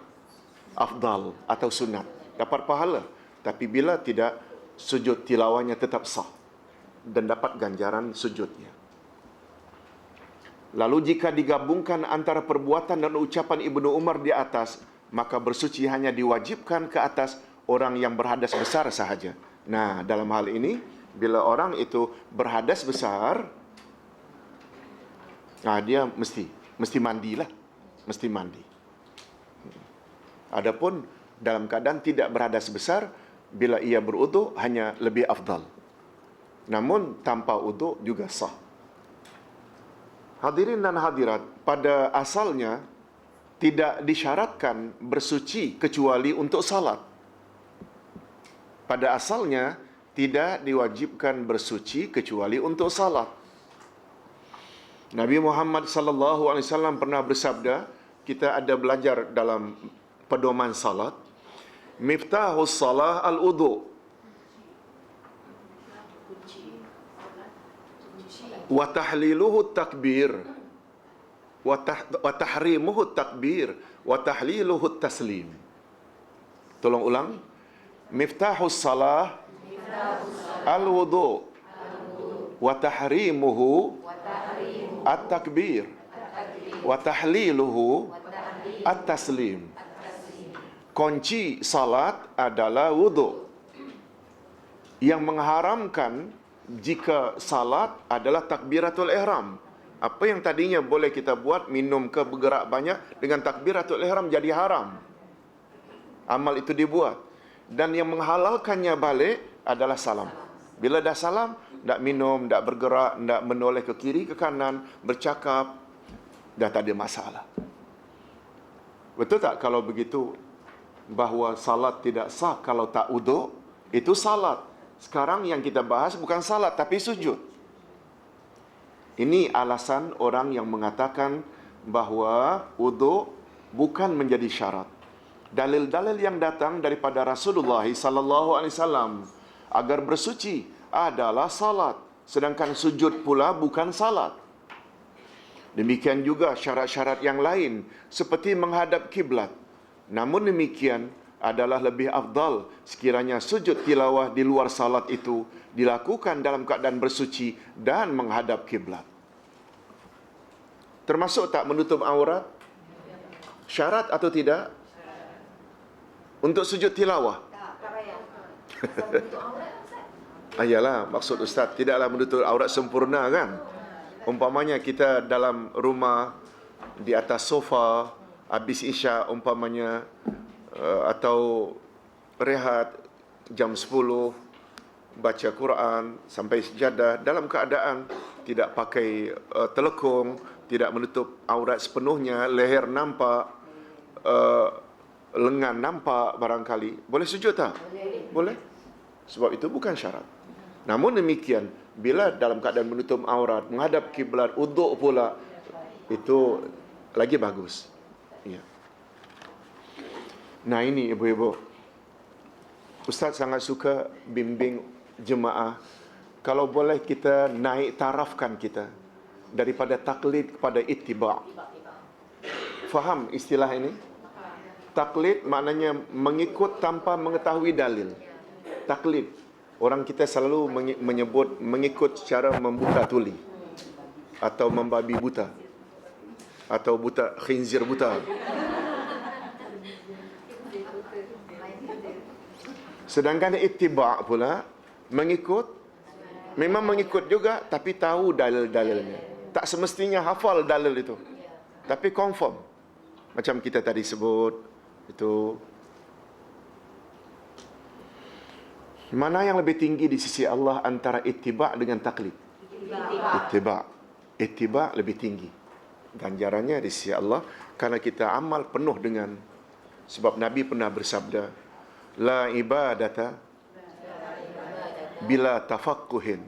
Afdal atau sunat, dapat pahala. Tapi bila tidak, sujud tilawahnya tetap sah dan dapat ganjaran sujudnya. Lalu jika digabungkan antara perbuatan dan ucapan Ibnu Umar di atas, maka bersuci hanya diwajibkan ke atas orang yang berhadas besar sahaja. Nah, dalam hal ini, bila orang itu berhadas besar, dia mesti mandilah, mesti mandi. Adapun dalam keadaan tidak berhadas besar, bila ia berwuduk hanya lebih afdal. Namun tanpa wuduk juga sah. Hadirin dan hadirat, pada asalnya tidak disyaratkan bersuci kecuali untuk salat. Pada asalnya tidak diwajibkan bersuci kecuali untuk salat. Nabi Muhammad sallallahu alaihi wasallam pernah bersabda, kita ada belajar dalam pedoman salat, miftahus salah al-wudu wa tahliluhu takbir wa tahrimuhu takbir wa tahliluhu taslim. Tolong ulang. Miftahus salah al-wudu wa tahrimuhu at-takbir wa tahliluhu at-taslim. Kunci salat adalah wudu. Yang mengharamkan jika salat adalah takbiratul ihram. Apa yang tadinya boleh kita buat, minum ke bergerak banyak, dengan takbiratul ihram jadi haram. Amal itu dibuat. Dan yang menghalalkannya balik adalah salam. Bila dah salam, tak minum, tak bergerak, tak menoleh ke kiri ke kanan, bercakap, dah tak ada masalah. Betul tak kalau begitu, bahawa salat tidak sah kalau tak wuduk? Itu salat. Sekarang yang kita bahas bukan salat tapi sujud. Ini alasan orang yang mengatakan bahawa wuduk bukan menjadi syarat. Dalil-dalil yang datang daripada Rasulullah sallallahu alaihi wasallam agar bersuci adalah salat, sedangkan sujud pula bukan salat. Demikian juga syarat-syarat yang lain seperti menghadap kiblat. Namun demikian adalah lebih afdal sekiranya sujud tilawah di luar salat itu dilakukan dalam keadaan bersuci dan menghadap kiblat. Termasuk tak menutup aurat? Syarat atau tidak? Untuk sujud tilawah? Ayalah, maksud Ustaz, tidaklah menutup aurat sempurna kan? Umpamanya kita dalam rumah, di atas sofa, habis isyak umpamanya, atau rehat jam 10, baca Quran sampai sejadah dalam keadaan tidak pakai telekung, tidak menutup aurat sepenuhnya, leher nampak, lengan nampak barangkali, boleh sujud tak? Boleh. Sebab itu bukan syarat. Namun demikian, bila dalam keadaan menutup aurat, menghadap kiblat, wuduk pula, itu lagi bagus. Ya. Nah ini ibu-ibu, Ustaz sangat suka bimbing jemaah, kalau boleh kita naik tarafkan kita daripada taklid kepada ittiba'. Faham istilah ini? Taklid maknanya mengikut tanpa mengetahui dalil. Taklid, orang kita selalu menyebut mengikut secara membuka tuli, atau membabi buta, atau buta khinzir buta. Sedangkan ittiba' pula mengikut, memang mengikut juga tapi tahu dalil-dalilnya. Tak semestinya hafal dalil itu, tapi confirm. Macam kita tadi sebut itu, mana yang lebih tinggi di sisi Allah antara ittiba' dengan taklid? Ittiba' lebih tinggi ganjarannya di sisi Allah, karena kita amal penuh dengan, sebab Nabi pernah bersabda, la ibadata bila tafaqquhin.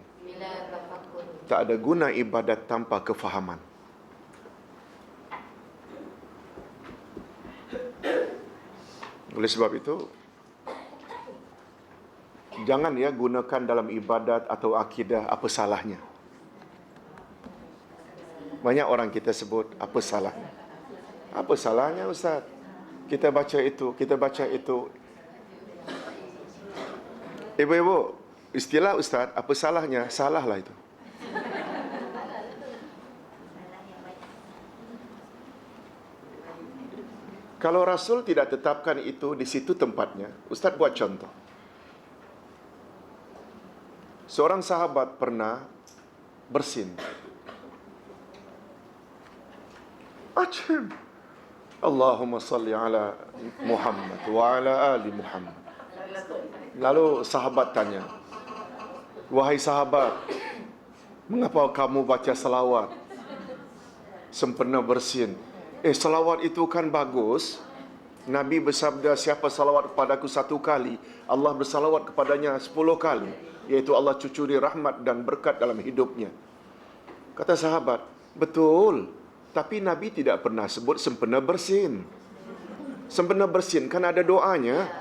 Tak ada guna ibadat tanpa kefahaman. Oleh sebab itu, jangan ya gunakan dalam ibadat atau akidah apa salahnya. Banyak orang kita sebut apa salahnya. Apa salahnya Ustaz? Kita baca itu, kita baca itu. Ibu-ibu, istilah Ustaz, apa salahnya? Salahlah itu. Kalau Rasul tidak tetapkan itu di situ tempatnya, Ustaz buat contoh. Seorang sahabat pernah bersin. Acim. Allahumma salli ala Muhammad wa ala ali Muhammad. Lalu sahabat tanya, wahai sahabat, mengapa kamu baca salawat sempena bersin? Salawat itu kan bagus. Nabi bersabda, siapa salawat kepadaku 1 kali, Allah bersalawat kepadanya 10 kali, iaitu Allah cucuri rahmat dan berkat dalam hidupnya. Kata sahabat, betul, tapi Nabi tidak pernah sebut sempena bersin. Sempena bersin kan ada doanya.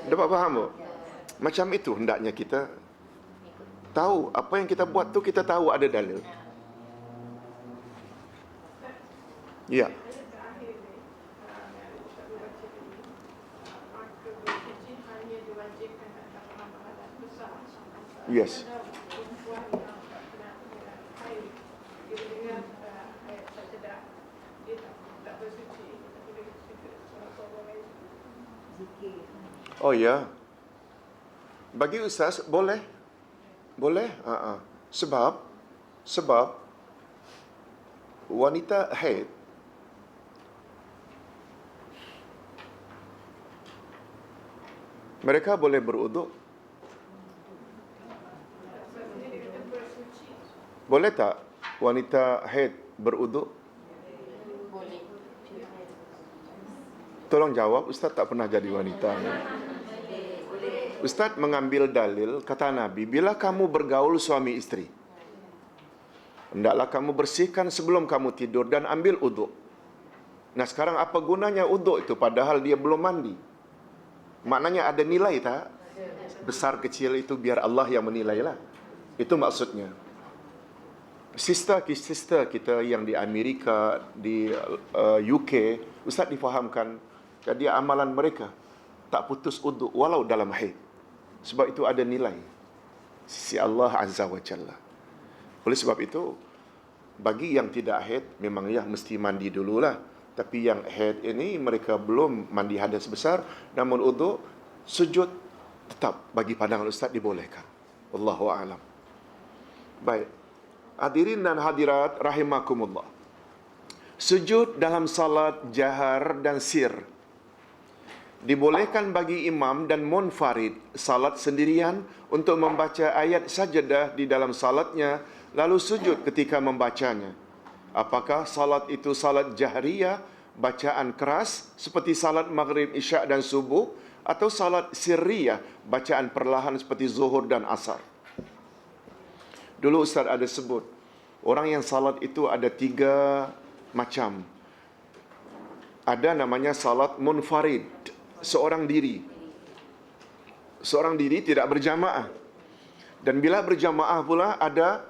Dapat faham tak? Macam itu hendaknya kita tahu. Apa yang kita buat tu kita tahu ada dalil. Ya. Yes. Oh ya. Bagi Ustaz boleh. Boleh? Sebab wanita haid mereka boleh beruduk. Boleh tak wanita haid beruduk?
Boleh.
Tolong jawab, Ustaz tak pernah jadi wanita. Ustaz mengambil dalil, kata Nabi, bila kamu bergaul suami isteri, hendaklah kamu bersihkan sebelum kamu tidur dan ambil uduk. Nah sekarang apa gunanya uduk itu padahal dia belum mandi? Maknanya ada nilai tak? Besar kecil itu biar Allah yang menilai lah. Itu maksudnya. Sister kita yang di Amerika, di UK, Ustaz difahamkan, jadi amalan mereka tak putus uduk walau dalam haid. Sebab itu ada nilai sisi Allah Azza wa Jalla. Oleh sebab itu, bagi yang tidak haid, memang ya mesti mandi dululah. Tapi yang haid ini mereka belum mandi hadas besar, namun uduk, sujud tetap bagi pandangan Ustaz dibolehkan. Wallahu a'lam. Baik. Hadirin dan hadirat rahimakumullah. Sujud dalam salat jahar dan sir dibolehkan bagi imam dan munfarid salat sendirian untuk membaca ayat sajadah di dalam salatnya lalu sujud ketika membacanya. Apakah salat itu salat jahriyah, bacaan keras seperti salat maghrib, isyak dan subuh, atau salat sirriyah, bacaan perlahan seperti zuhur dan asar? Dulu Ustaz ada sebut, orang yang salat itu ada 3 macam. Ada namanya salat munfarid, seorang diri. Seorang diri tidak berjamaah. Dan bila berjamaah pula ada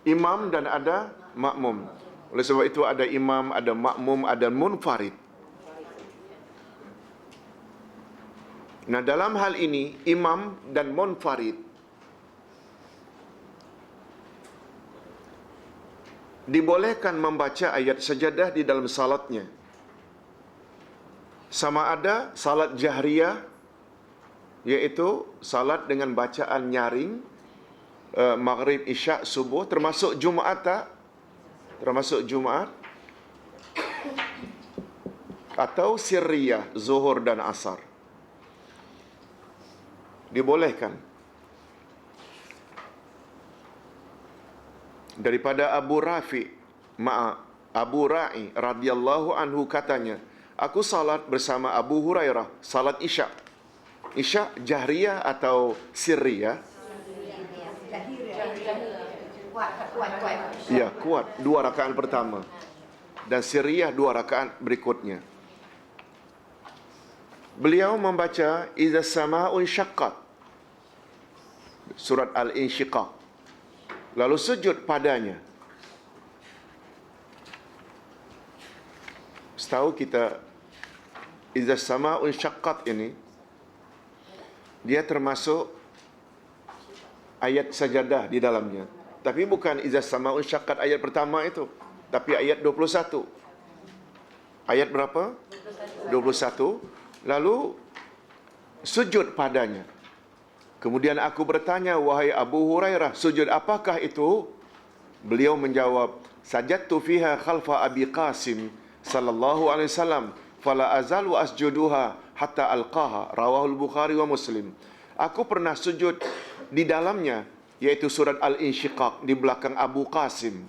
imam dan ada makmum. Oleh sebab itu ada imam, ada makmum, ada munfarid. Nah dalam hal ini imam dan munfarid dibolehkan membaca ayat sajadah di dalam salatnya. Sama ada salat jahriyah, iaitu salat dengan bacaan nyaring, maghrib, isyak, subuh, termasuk Jumaat tak? Termasuk Jumaat. Atau sirriyah, zuhur dan asar. Dibolehkan. Daripada Abu Ra'i radhiyallahu anhu katanya, aku salat bersama Abu Hurairah, salat isyak. Isyak jahriyah atau sirriyah?
Kuat.
Ya, kuat. 2 rakaat pertama. Dan sirriyah 2 rakaat berikutnya. Beliau membaca Iza sama'un syaqqat, surat Al-Insyiqaq. Lalu sujud padanya. Setahu kita, Iza sama'un syaqqat ini, dia termasuk ayat sajadah di dalamnya. Tapi bukan Iza sama'un syaqqat ayat pertama itu, tapi ayat 21. Ayat berapa? 21. Lalu sujud padanya. Kemudian aku bertanya, wahai Abu Hurairah, sujud apakah itu? Beliau menjawab, sajadtu fiha khalfa Abi Qasim sallallahu alaihi wasallam, fala azalu asjuduha hatta alqaha. Rawahul Bukhari wa Muslim. Aku pernah sujud di dalamnya, yaitu surat Al-Insyiqaq, di belakang Abu Qasim.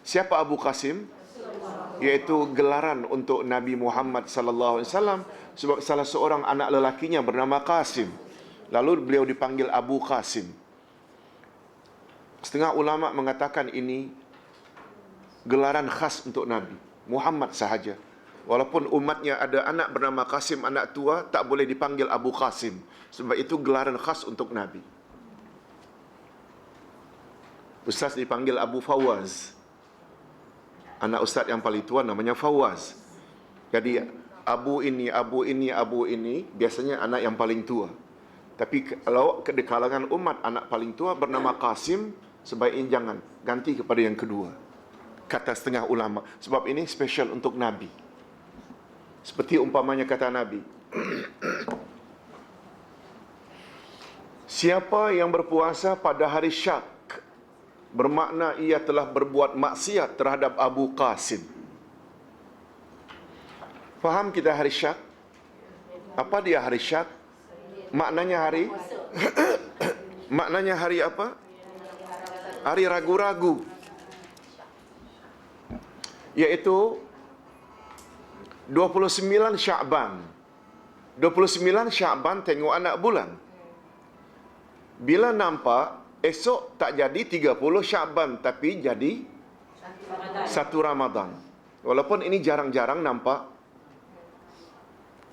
Siapa Abu Qasim? Yaitu gelaran untuk Nabi Muhammad sallallahu alaihi wasallam, sebab salah seorang anak lelakinya bernama Qasim. Lalu beliau dipanggil Abu Qasim. Setengah ulama mengatakan ini gelaran khas untuk Nabi Muhammad sahaja. Walaupun umatnya ada anak bernama Qasim, anak tua, tak boleh dipanggil Abu Qasim, sebab itu gelaran khas untuk Nabi. Ustaz dipanggil Abu Fawaz. Anak ustaz yang paling tua namanya Fawaz. Jadi Abu ini biasanya anak yang paling tua. Tapi kalau di kalangan umat anak paling tua bernama Qasim, sebaiknya jangan, ganti kepada yang kedua. Kata setengah ulama, sebab ini special untuk Nabi. Seperti umpamanya kata Nabi, siapa yang berpuasa pada hari Syak, bermakna ia telah berbuat maksiat terhadap Abu Qasim. Faham kita hari Syak? Apa dia hari Syak? Maknanya hari maknanya hari apa? Hari ragu-ragu. Yaitu 29 Sya'ban. 29 Sya'ban tengok anak bulan. Bila nampak esok tak jadi 30 Sya'ban, tapi jadi 1 Ramadan. Walaupun ini jarang-jarang nampak.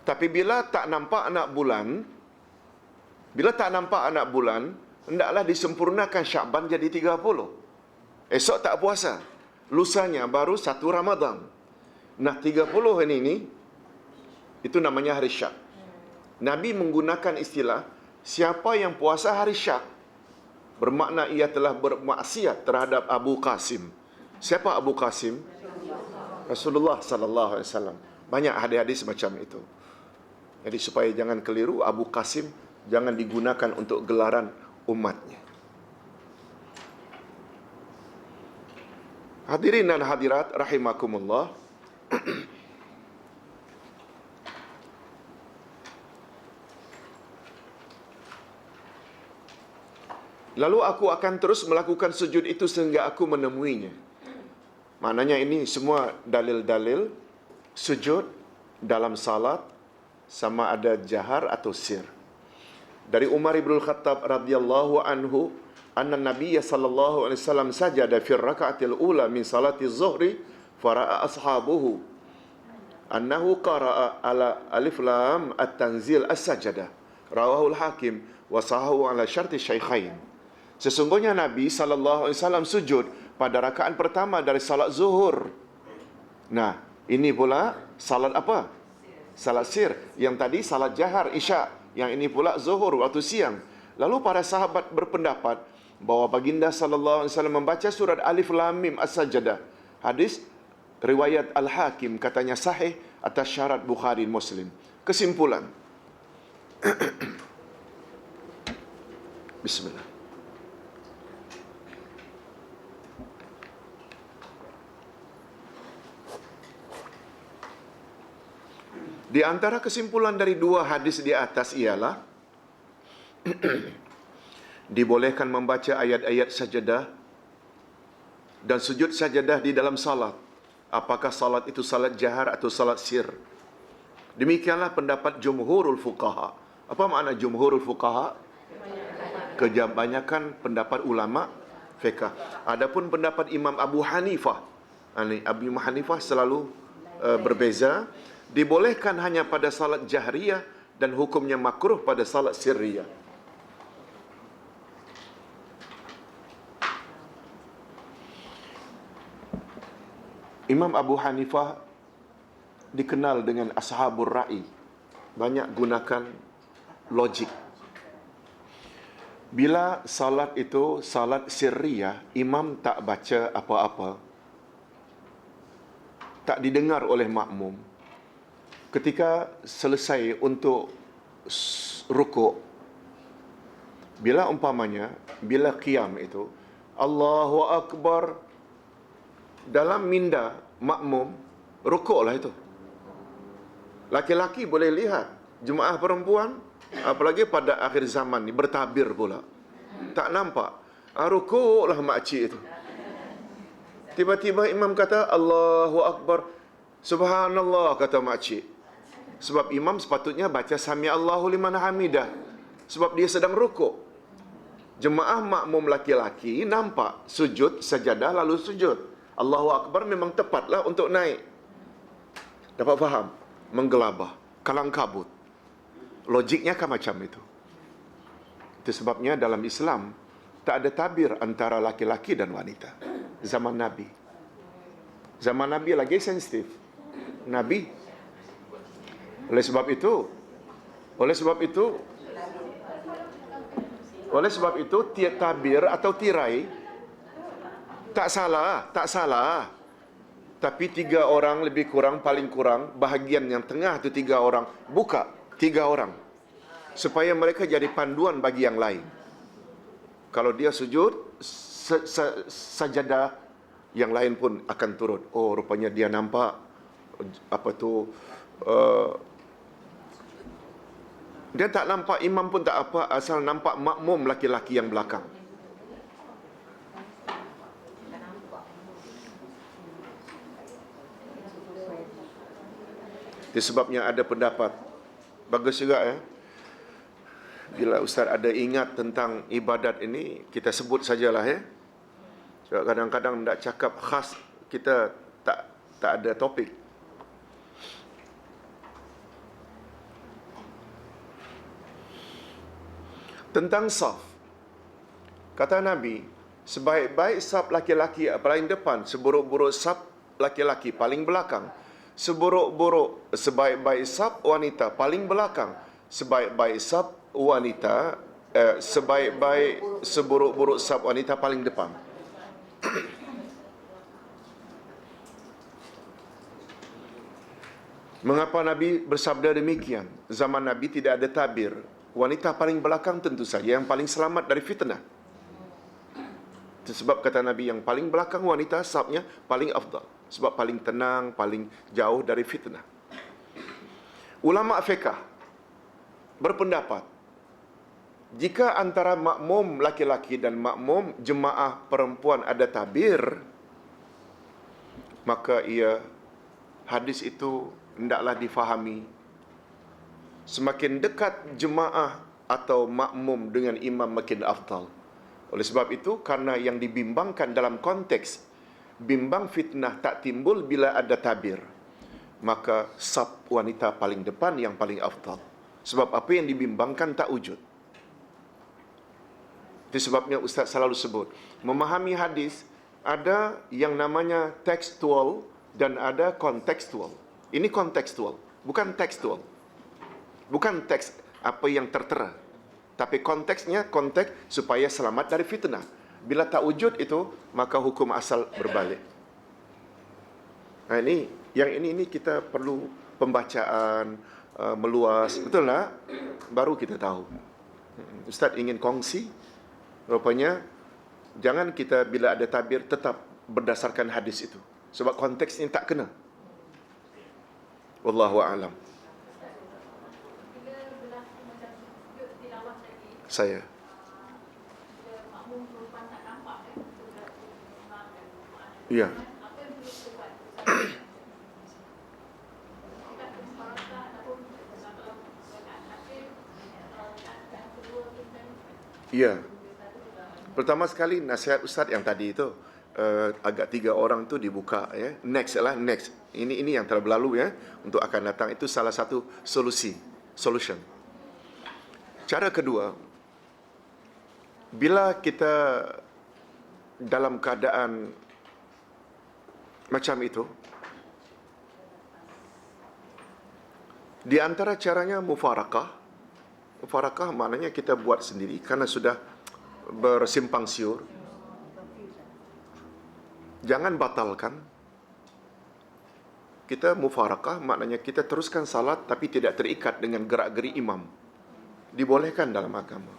Tapi bila tak nampak anak bulan, hendaklah disempurnakan Sya'ban jadi 30. Esok tak puasa, lusanya baru 1 Ramadan. Nah, 30 ini itu namanya hari Syak. Nabi menggunakan istilah, siapa yang puasa hari Syak, bermakna ia telah bermaksiat terhadap Abu Qasim. Siapa Abu Qasim? Rasulullah sallallahu alaihi wasallam. Banyak hadis-hadis macam itu. Jadi supaya jangan keliru, Abu Qasim jangan digunakan untuk gelaran umatnya. Hadirin dan hadirat rahimakumullah. Lalu aku akan terus melakukan sujud itu sehingga aku menemuinya. Maknanya ini semua dalil-dalil sujud dalam salat, sama ada jahar atau sir. Dari Umar ibn Khattab radhiyallahu anhu, anna Nabiy sallallahu alaihi wasallam sajada fi raka'atil ula min salati az-zuhri fara'a ashabuhu annahu qara'a ala alif lam at-tanzil as-sajdah. Rawahul Hakim wa sahahu ala syarti syaikhain. Sesungguhnya Nabi sallallahu alaihi wasallam sujud pada rakaat pertama dari salat zuhur. Nah, ini pula salat apa? Salat sir. Yang tadi salat jahar isyak, yang ini pula zuhur waktu siang. Lalu para sahabat berpendapat bahawa baginda sallallahu alaihi wasallam membaca surat Alif Lam Mim As-Sajdah. Hadis riwayat Al-Hakim katanya sahih atas syarat Bukhari Muslim. Kesimpulan. Bismillah. Di antara kesimpulan dari 2 hadis di atas ialah dibolehkan membaca ayat-ayat sajadah dan sujud sajadah di dalam salat. Apakah salat itu salat jahar atau salat sir? Demikianlah pendapat jumhurul fuqaha. Apa makna jumhurul fuqaha? Kebanyakan pendapat ulama fiqh. Adapun pendapat Imam Abu Hanifah, Abu Hanifah selalu berbeza. Dibolehkan hanya pada salat jahriyah dan hukumnya makruh pada salat sirriyah. Imam Abu Hanifah dikenal dengan ashabur ra'i, banyak gunakan logik. Bila salat itu salat sirriyah, imam tak baca apa-apa, tak didengar oleh makmum. Ketika selesai untuk rukuk, bila umpamanya, bila qiyam itu, Allahu Akbar, dalam minda makmum, rukuklah itu. Laki-laki boleh lihat, jemaah perempuan, apalagi pada akhir zaman ni, bertabir pula. Tak nampak. Rukuklah makcik itu. Tiba-tiba imam kata, Allahu Akbar, Subhanallah, kata makcik. Sebab imam sepatutnya baca Sami Allahu liman hamidah. Sebab dia sedang rukuk. Jemaah makmum laki-laki nampak sujud, sajadah, lalu sujud. Allahu Akbar memang tepatlah untuk naik. Dapat faham? Menggelabah, kalang kabut. Logiknya kan macam itu. Itu sebabnya dalam Islam tak ada tabir antara laki-laki dan wanita. Zaman Nabi. Zaman Nabi lagi sensitif. Nabi. Oleh sebab itu tabir atau tirai tak salah. Tapi 3 orang lebih kurang, paling kurang, bahagian yang tengah itu 3 orang, buka 3 orang. Supaya mereka jadi panduan bagi yang lain. Kalau dia sujud, sajadah, yang lain pun akan turut. Oh, rupanya dia nampak, dia tak nampak, imam pun tak apa, asal nampak makmum laki-laki yang belakang. Itu sebabnya ada pendapat, bagus juga ya, bila Ustaz ada ingat tentang ibadat ini, kita sebut sajalah ya. Sebab kadang-kadang nak cakap khas, kita tak ada topik. Tentang saf, kata Nabi, sebaik-baik saf laki-laki paling depan, seburuk-buruk saf laki-laki paling belakang. Sebaik-baik saf wanita paling belakang. Sebaik-baik saf wanita, seburuk-buruk saf wanita paling depan. Mengapa Nabi bersabda demikian? Zaman Nabi tidak ada tabir. Wanita paling belakang tentu saja yang paling selamat dari fitnah. Itu sebab kata Nabi, yang paling belakang wanita safnya paling afdal. Sebab paling tenang, paling jauh dari fitnah. Ulama fiqh berpendapat, jika antara makmum laki-laki dan makmum jemaah perempuan ada tabir, maka hadis itu hendaklah difahami. Semakin dekat jemaah atau makmum dengan imam makin afdal. Oleh sebab itu, karena yang dibimbangkan dalam konteks bimbang fitnah tak timbul bila ada tabir, maka saf wanita paling depan yang paling afdal. Sebab apa yang dibimbangkan tak wujud. Itu sebabnya Ustaz selalu sebut, memahami hadis ada yang namanya tekstual dan ada kontekstual. Ini kontekstual, bukan tekstual. Bukan teks apa yang tertera, tapi konteksnya konteks supaya selamat dari fitnah. Bila tak wujud itu, maka hukum asal berbalik. Nah ini kita perlu pembacaan meluas, betul tak? Baru kita tahu. Ustaz ingin kongsi, rupanya jangan kita bila ada tabir tetap berdasarkan hadis itu, sebab konteksnya tak kena. Wallahu a'lam. Saya ya. Ya. Pertama sekali nasihat Ustaz yang tadi itu, agak 3 orang tu dibuka ya. Next. Ini yang telah berlalu ya, untuk akan datang itu salah satu solution. Cara kedua, bila kita dalam keadaan macam itu, di antara caranya mufarakah. Mufarakah maknanya kita buat sendiri karena sudah bersimpang siur. Jangan batalkan. Kita mufarakah maknanya kita teruskan salat tapi tidak terikat dengan gerak-geri imam. Dibolehkan dalam agama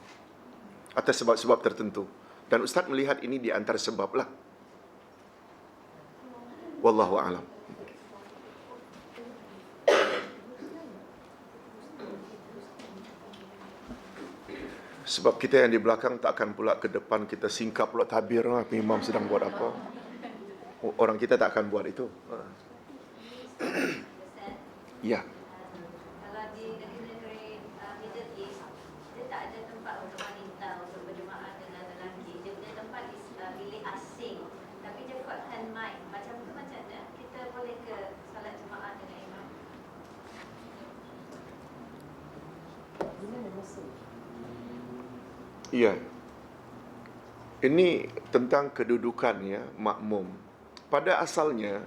atas sebab-sebab tertentu. Dan Ustaz melihat ini di antara sebab lah. Wallahu a'lam. Sebab kita yang di belakang tak akan pula ke depan kita singkap pula tabir lah, imam sedang buat apa. Orang kita tak akan buat itu. Ya.
Kalau di negeri-negeri Middle East, dia tak ada tempat untuk wanita untuk berjemaah dengan lelaki. Dia punya tempat bilik asing. Tapi dia kuatkan mic. Macam tu macam mana kita boleh ke salat jemaah dengan imam?
Ya. Ini tentang kedudukannya makmum. Pada asalnya,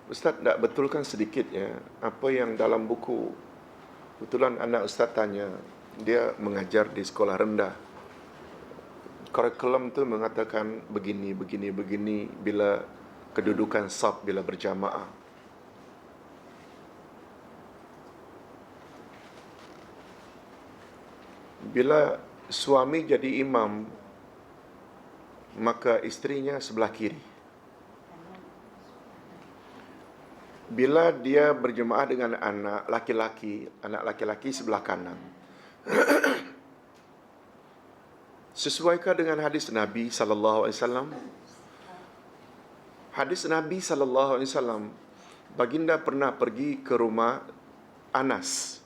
Ustaz nak betulkan sedikit ya, apa yang dalam buku. Kebetulan anak Ustaz tanya, dia mengajar di sekolah rendah. Kurikulum tu mengatakan begini bila kedudukan saf bila berjamaah. Bila suami jadi imam, maka isterinya sebelah kiri. Bila dia berjemaah dengan anak laki-laki sebelah kanan. Sesuaikah dengan hadis Nabi sallallahu alaihi wasallam? Hadis Nabi sallallahu alaihi wasallam, baginda pernah pergi ke rumah Anas.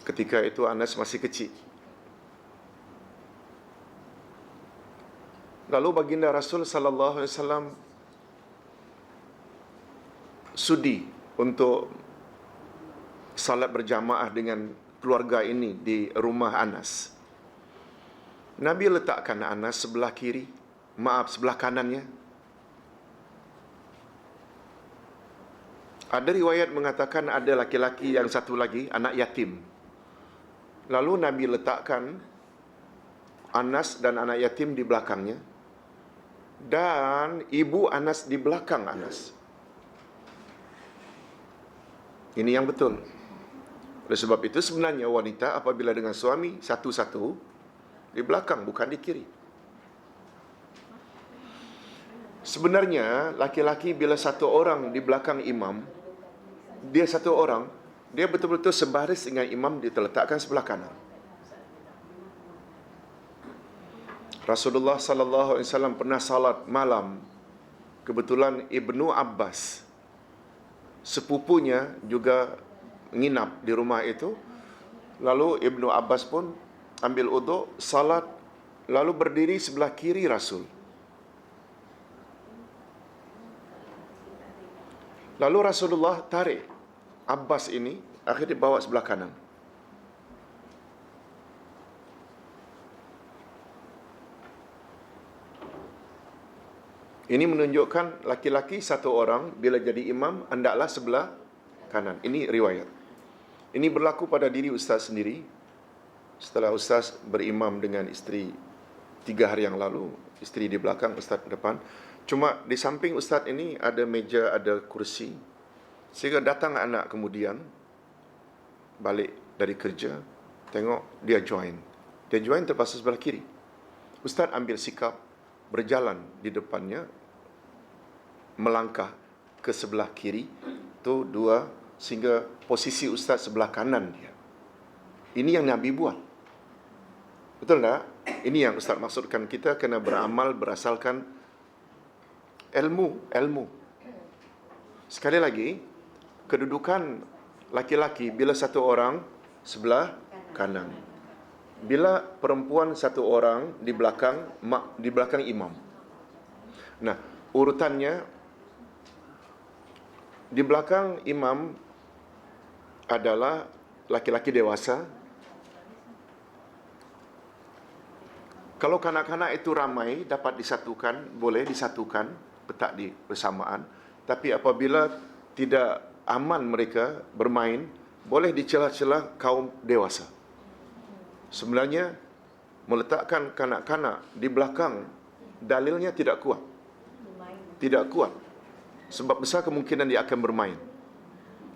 Ketika itu Anas masih kecil. Lalu baginda Rasul sallallahu alaihi wasallam sudi untuk salat berjamaah dengan keluarga ini di rumah Anas. Nabi letakkan Anas sebelah sebelah kanannya. Ada riwayat mengatakan ada laki-laki yang satu lagi, anak yatim. Lalu Nabi letakkan Anas dan anak yatim di belakangnya, dan ibu Anas di belakang Anas. Ini yang betul. Oleh sebab itu sebenarnya wanita apabila dengan suami satu-satu di belakang, bukan di kiri. Sebenarnya laki-laki bila satu orang di belakang imam, dia satu orang, dia betul-betul sebaris dengan imam, dia terletakkan sebelah kanan. Rasulullah sallallahu alaihi wasallam pernah salat malam. Kebetulan Ibnu Abbas, sepupunya, juga nginap di rumah itu. Lalu Ibnu Abbas pun ambil uduk, salat, lalu berdiri sebelah kiri Rasul. Lalu Rasulullah tarik Abbas ini, akhirnya bawa sebelah kanan. Ini menunjukkan laki-laki satu orang bila jadi imam hendaklah sebelah kanan. Ini riwayat. Ini berlaku pada diri Ustaz sendiri. Setelah Ustaz berimam dengan isteri 3 hari yang lalu, isteri di belakang, Ustaz depan. Cuma di samping Ustaz ini ada meja, ada kursi. Sehingga datang anak kemudian balik dari kerja, tengok dia join. Dia join terpaksa sebelah kiri. Ustaz ambil sikap berjalan di depannya, melangkah ke sebelah kiri tu 2, sehingga posisi Ustaz sebelah kanan dia. Ini yang Nabi buat. Betul tak? Ini yang Ustaz maksudkan, kita kena beramal berasalkan ilmu. Sekali lagi, kedudukan laki-laki bila satu orang sebelah kanan. Bila perempuan satu orang di belakang imam. Nah, urutannya di belakang imam adalah laki-laki dewasa. Kalau kanak-kanak itu ramai, dapat disatukan, boleh disatukan, letak di bersamaan. Tapi apabila tidak aman mereka bermain, boleh di celah-celah kaum dewasa. Sebenarnya, meletakkan kanak-kanak di belakang, dalilnya tidak kuat. Tidak kuat. Sebab besar kemungkinan dia akan bermain.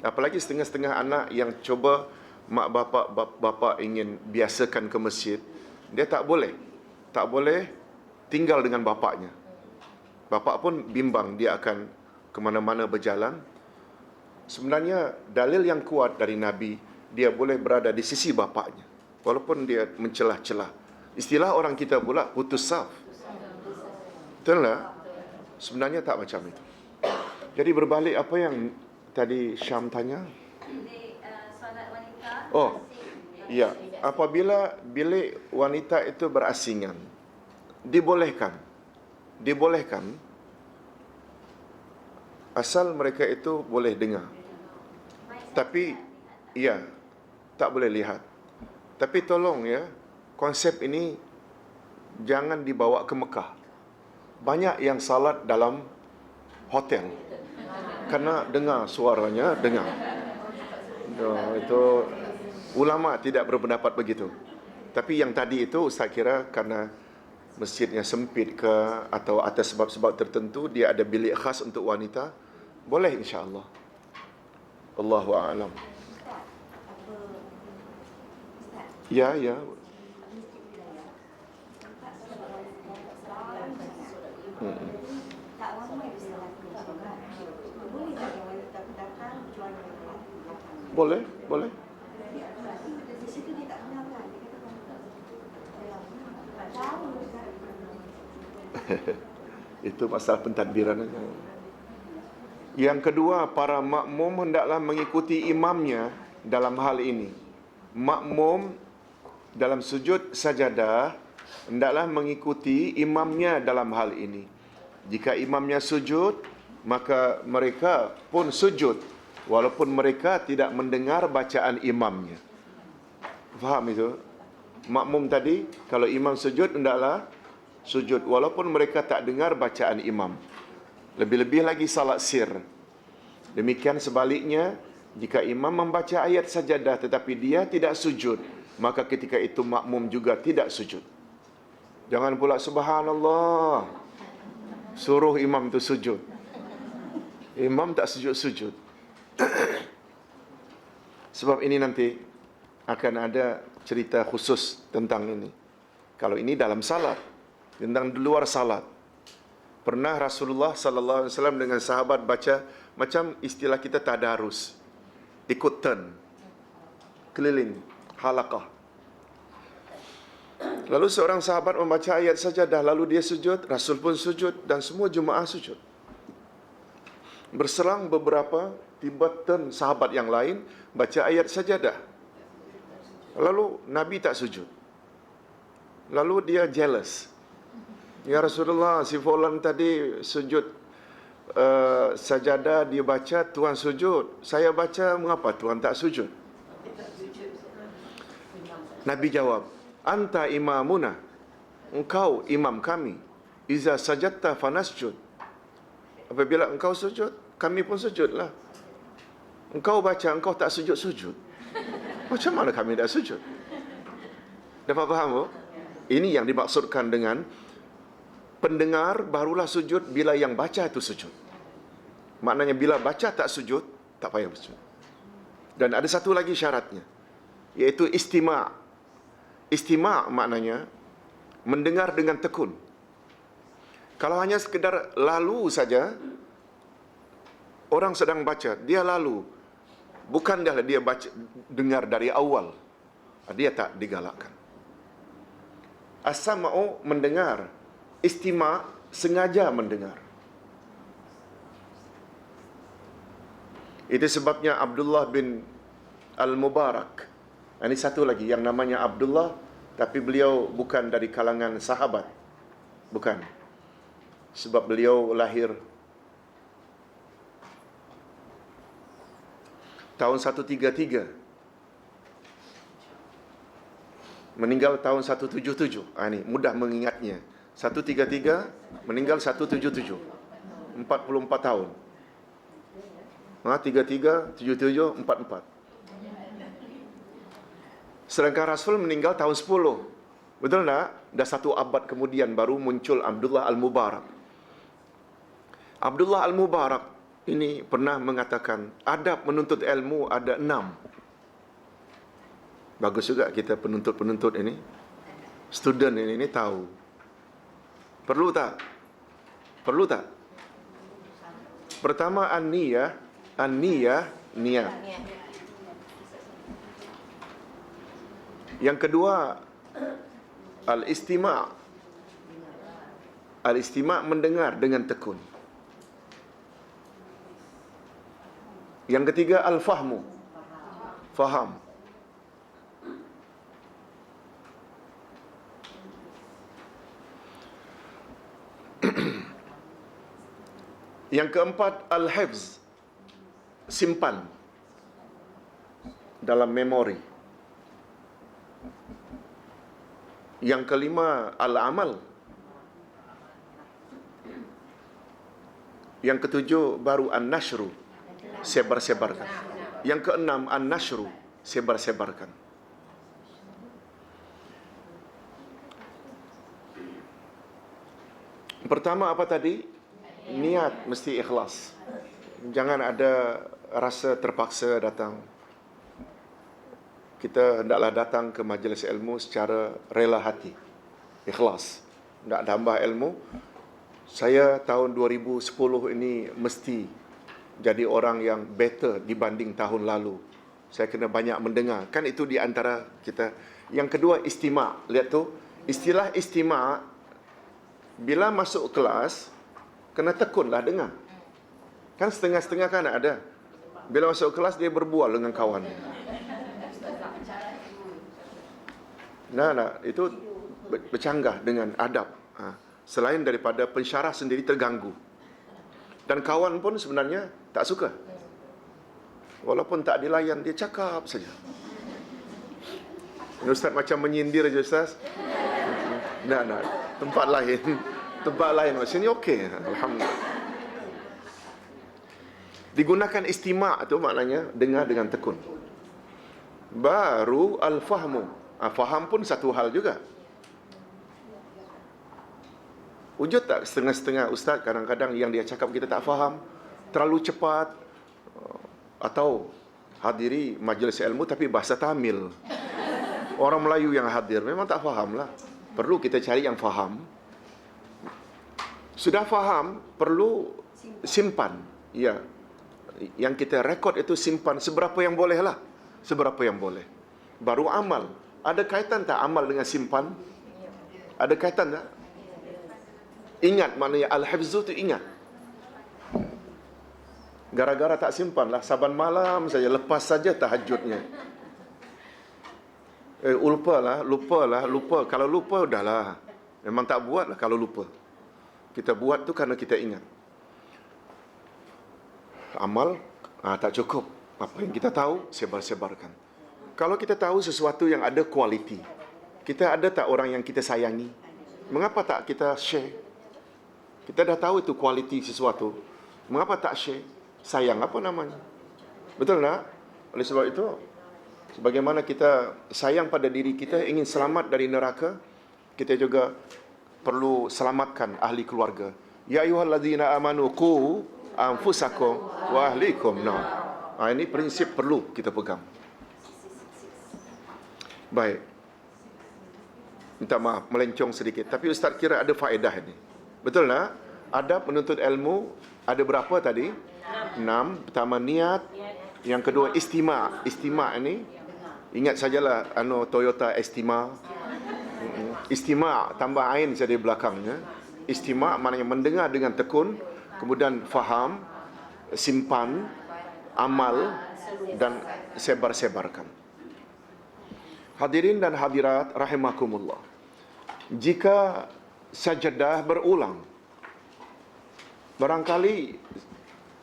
Apalagi setengah-setengah anak yang coba mak bapa ingin biasakan ke masjid, dia tak boleh tinggal dengan bapaknya. Bapak pun bimbang dia akan ke mana-mana berjalan. Sebenarnya dalil yang kuat dari Nabi, dia boleh berada di sisi bapaknya walaupun dia mencelah-celah. Istilah orang kita pula putus saf. Betul tak? Sebenarnya tak macam itu. Jadi berbalik apa yang tadi Syam tanya?
Solat wanita.
Oh, ya. Apabila bilik wanita itu berasingan, dibolehkan asal mereka itu boleh dengar. Tapi, ya, tak boleh lihat. Tapi tolong ya, konsep ini jangan dibawa ke Mekah. Banyak yang salat dalam hotel karena dengar suaranya, dengar. Itu ulama tidak berpendapat begitu. Tapi yang tadi itu Ustaz kira karena masjidnya sempit ke atau atas sebab-sebab tertentu, dia ada bilik khas untuk wanita, boleh insya-Allah. Allahu a'lam. Ya. Boleh. Itu masalah pentadbiran aja. Yang kedua, para makmum hendaklah mengikuti imamnya dalam hal ini. Makmum dalam sujud sajadah hendaklah mengikuti imamnya dalam hal ini. Jika imamnya sujud, maka mereka pun sujud walaupun mereka tidak mendengar bacaan imamnya. Faham itu? Makmum tadi, kalau imam sujud, hendaklah sujud walaupun mereka tak dengar bacaan imam. Lebih-lebih lagi salat sir. Demikian sebaliknya, jika imam membaca ayat sajadah tetapi dia tidak sujud, maka ketika itu makmum juga tidak sujud. Jangan pula subhanallah suruh imam itu sujud. Imam tak sujud-sujud. Sebab ini nanti akan ada cerita khusus tentang ini. Kalau ini dalam salat, tentang di luar salat. Pernah Rasulullah sallallahu alaihi wasallam dengan sahabat baca macam istilah kita tadarus. Ikut turn. Keliling, halaqah. Lalu seorang sahabat membaca ayat sajadah, lalu dia sujud, Rasul pun sujud dan semua jemaah sujud. Berselang beberapa, tiba turn sahabat yang lain baca ayat sajadah. Lalu Nabi tak sujud. Lalu dia jealous. Ya Rasulullah, si fulan tadi sujud sajadah, dia baca, Tuhan sujud. Saya baca, mengapa Tuhan tak sujud? Nabi jawab, Anta imamuna, engkau imam kami. Iza sajadta fanasjud. Apabila engkau sujud, kami pun sujudlah. Engkau baca, engkau tak sujud-sujud. Macam mana kami tak sujud? Dapat faham tak? Ini yang dimaksudkan dengan pendengar barulah sujud bila yang baca itu sujud. Maknanya bila baca tak sujud, tak payah bersujud. Dan ada satu lagi syaratnya, iaitu istima'. Istima' maknanya mendengar dengan tekun. Kalau hanya sekedar lalu saja, orang sedang baca, dia lalu, bukan dia baca dengar dari awal, dia tak digalakkan. As-sama'u mendengar, istima' sengaja mendengar. Itu sebabnya Abdullah bin Al-Mubarak. Ini satu lagi yang namanya Abdullah, tapi beliau bukan dari kalangan sahabat. Bukan. Sebab beliau lahir tahun 133. Meninggal tahun 177. Ini mudah mengingatnya. 133, meninggal 177. 44 tahun. 33, 77, 44. Sedangkan Rasul meninggal tahun 10. Betul tak? Dah satu abad kemudian baru muncul Abdullah Al-Mubarak. Abdullah Al-Mubarak ini pernah mengatakan, adab menuntut ilmu ada 6. Bagus juga kita penuntut-penuntut ini, student ini tahu. Perlu tak? Perlu tak? Pertama, an-niyah, niat. Yang kedua, al-istima'. Al-istima' mendengar dengan tekun. Yang ketiga, al-fahmu. Faham. Yang keempat, al-hifz. Simpan dalam memori. Yang kelima, al-amal. Yang ketujuh, baru an-nashru. Sebar-sebarkan. Yang keenam, an-nashru. Sebar-sebarkan. Pertama apa tadi? Niat mesti ikhlas. Jangan ada rasa terpaksa datang. Kita hendaklah datang ke majlis ilmu secara rela hati. Ikhlas. Nak tambah ilmu. Saya tahun 2010 ini mesti jadi orang yang better dibanding tahun lalu. Saya kena banyak mendengar. Kan itu di antara kita. Yang kedua, istima'. Lihat tu. Istilah istima', bila masuk kelas, kena tekunlah dengar. Kan setengah-setengah kan ada. Bila masuk kelas, dia berbual dengan kawan. Nah, itu bercanggah dengan adab. Selain daripada pensyarah sendiri terganggu. Dan kawan pun sebenarnya tak suka. Walaupun tak dilayan, dia cakap saja. Ustaz macam menyindir je Ustaz. Nah, tempat lain. Tempat lain. Sini okey. Alhamdulillah. Digunakan istima' tu maknanya dengar dengan tekun. Baru al-fahmu. Faham pun satu hal juga. Wujud tak setengah-setengah ustaz kadang-kadang yang dia cakap kita tak faham, terlalu cepat, atau hadiri majlis ilmu tapi bahasa Tamil. Orang Melayu yang hadir memang tak faham lah. Perlu kita cari yang faham. Sudah faham, perlu simpan. Ya, yang kita rekod itu simpan seberapa yang boleh lah. Seberapa yang boleh. Baru amal. Ada kaitan tak amal dengan simpan? Ada kaitan tak? Ingat, maknanya al-hifzu tu ingat. Gara-gara tak simpan lah, saban malam saja, lepas saja tahajudnya. Lupa. Kalau lupa, udahlah. Memang tak buat lah kalau lupa. Kita buat tu kerana kita ingat. Amal, tak cukup. Apa yang kita tahu, sebar-sebarkan. Kalau kita tahu sesuatu yang ada kualiti, kita ada tak orang yang kita sayangi? Mengapa tak kita share? Kita dah tahu itu kualiti sesuatu. Mengapa tak share? Sayang apa namanya? Betul tak? Oleh sebab itu, sebagaimana kita sayang pada diri kita, ingin selamat dari neraka, kita juga perlu selamatkan ahli keluarga. Ya ayyuhallazina amanu qu anfusakum wa ahlikum nar. Ini prinsip perlu kita pegang. Baik. Minta maaf, melencong sedikit. Tapi Ustaz kira ada faedah ini. Betul tak? Adab menuntut ilmu ada berapa tadi? 6. Pertama niat. Yang kedua istima'. Istima' ini, ingat sajalah Toyota Estima. Istima' tambah ain saja di belakangnya. Istima' maknanya mendengar dengan tekun. Kemudian faham, simpan, amal dan sebar-sebarkan. Hadirin dan hadirat rahimakumullah. Jika sajadah berulang, barangkali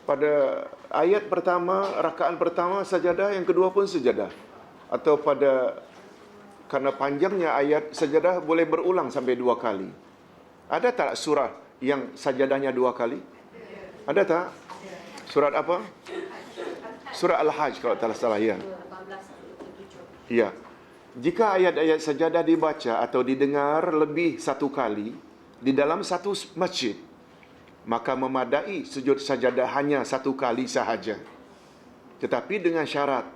pada ayat pertama, rakaat pertama sajadah, yang kedua pun sajadah. Atau karena panjangnya ayat, sajadah boleh berulang sampai 2 kali. Ada tak surah yang sajadahnya 2 kali? Ada tak? Surat apa? Surah Al-Hajj kalau tak salah, ya. Ya. Jika ayat-ayat sajadah dibaca atau didengar lebih 1 kali di dalam satu masjid, maka memadai sujud sajadah hanya 1 kali sahaja. Tetapi dengan syarat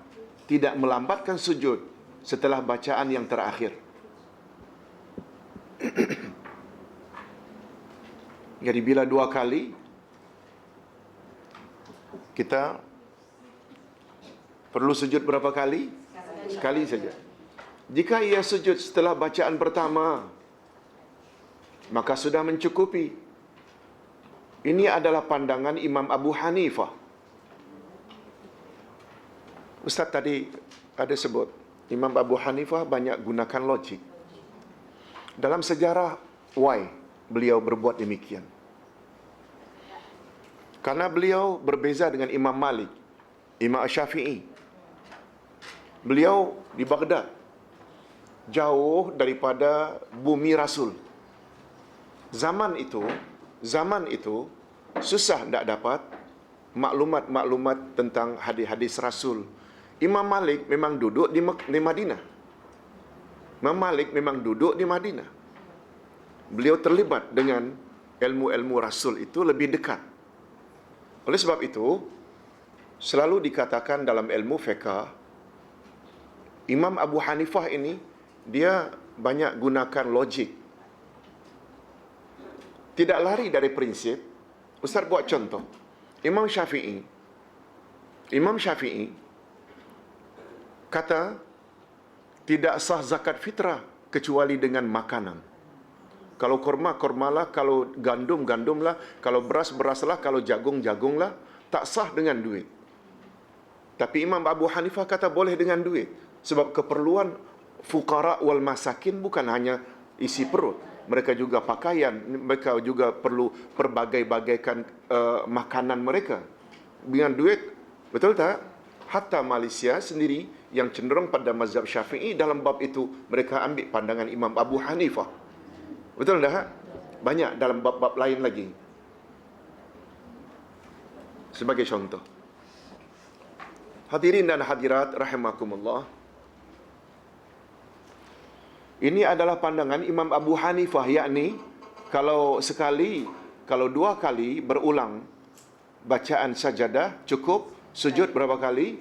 tidak melambatkan sujud setelah bacaan yang terakhir. Jadi bila 2 kali, kita perlu sujud berapa kali? Sekali saja. Jika ia sujud setelah bacaan pertama, maka sudah mencukupi. Ini adalah pandangan Imam Abu Hanifah. Ustaz tadi ada sebut, Imam Abu Hanifah banyak gunakan logik. Dalam sejarah, why beliau berbuat demikian? Karena beliau berbeza dengan Imam Malik, Imam Syafi'i. Beliau di Baghdad, jauh daripada bumi Rasul. Zaman itu susah tidak dapat maklumat-maklumat tentang hadis-hadis Rasul. Imam Malik memang duduk di Madinah. Imam Malik memang duduk di Madinah. Beliau terlibat dengan ilmu-ilmu Rasul itu lebih dekat. Oleh sebab itu, selalu dikatakan dalam ilmu fiqh, Imam Abu Hanifah ini, dia banyak gunakan logik. Tidak lari dari prinsip. Ustaz buat contoh. Imam Syafi'i kata, tidak sah zakat fitrah kecuali dengan makanan. Kalau korma, kormalah. Kalau gandum, gandumlah. Kalau beras, beraslah. Kalau jagung, jagunglah. Tak sah dengan duit. Tapi Imam Abu Hanifah kata boleh dengan duit. Sebab keperluan fuqara wal masakin bukan hanya isi perut. Mereka juga pakaian. Mereka juga perlu berbagai-bagaikan makanan mereka. Dengan duit, betul tak? Hatta Malaysia sendiri yang cenderung pada mazhab Syafi'i, dalam bab itu mereka ambil pandangan Imam Abu Hanifah. Betul tak? Banyak dalam bab-bab lain lagi. Sebagai contoh. Hadirin dan hadirat rahimakumullah. Ini adalah pandangan Imam Abu Hanifah, yakni kalau 2 kali berulang bacaan sajadah cukup, sujud berapa kali?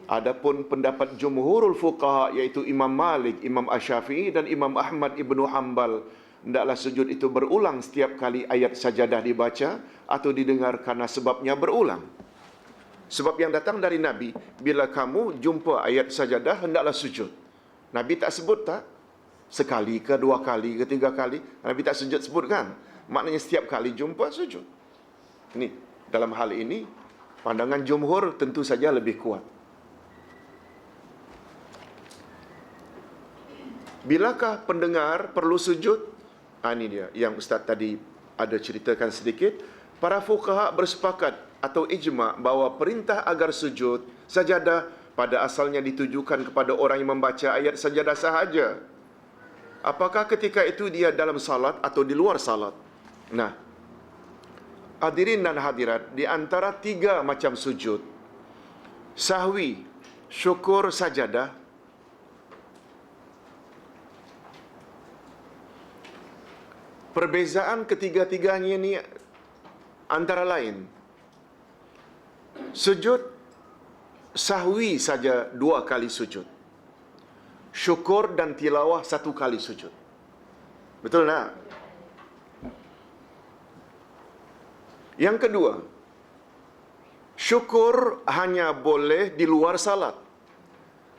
Adapun pendapat jumhurul fuqaha, iaitu Imam Malik, Imam Asy-Syafi'i dan Imam Ahmad Ibnu Hanbal, hendaklah sujud itu berulang setiap kali ayat sajadah dibaca atau didengar karena sebabnya berulang. Sebab yang datang dari Nabi, bila kamu jumpa ayat sajadah, hendaklah sujud. Nabi tak sebut tak? Sekali ke 2 kali ke 3 kali. Nabi tak sebutkan. Maknanya setiap kali jumpa, sujud. Ini, dalam hal ini, pandangan jumhur tentu saja lebih kuat. Bilakah pendengar perlu sujud? Ini dia yang Ustaz tadi ada ceritakan sedikit. Para fuqaha bersepakat atau ijma' bahawa perintah agar sujud sajadah pada asalnya ditujukan kepada orang yang membaca ayat sajadah sahaja. Apakah ketika itu dia dalam salat atau di luar salat? Nah, hadirin dan hadirat, di antara 3 macam sujud, sahwi, syukur, sajadah, perbezaan ketiga-tiganya ini antara lain, sujud sahwi saja 2 kali sujud, syukur dan tilawah 1 kali sujud. Betul tak? Yang kedua, syukur hanya boleh di luar salat.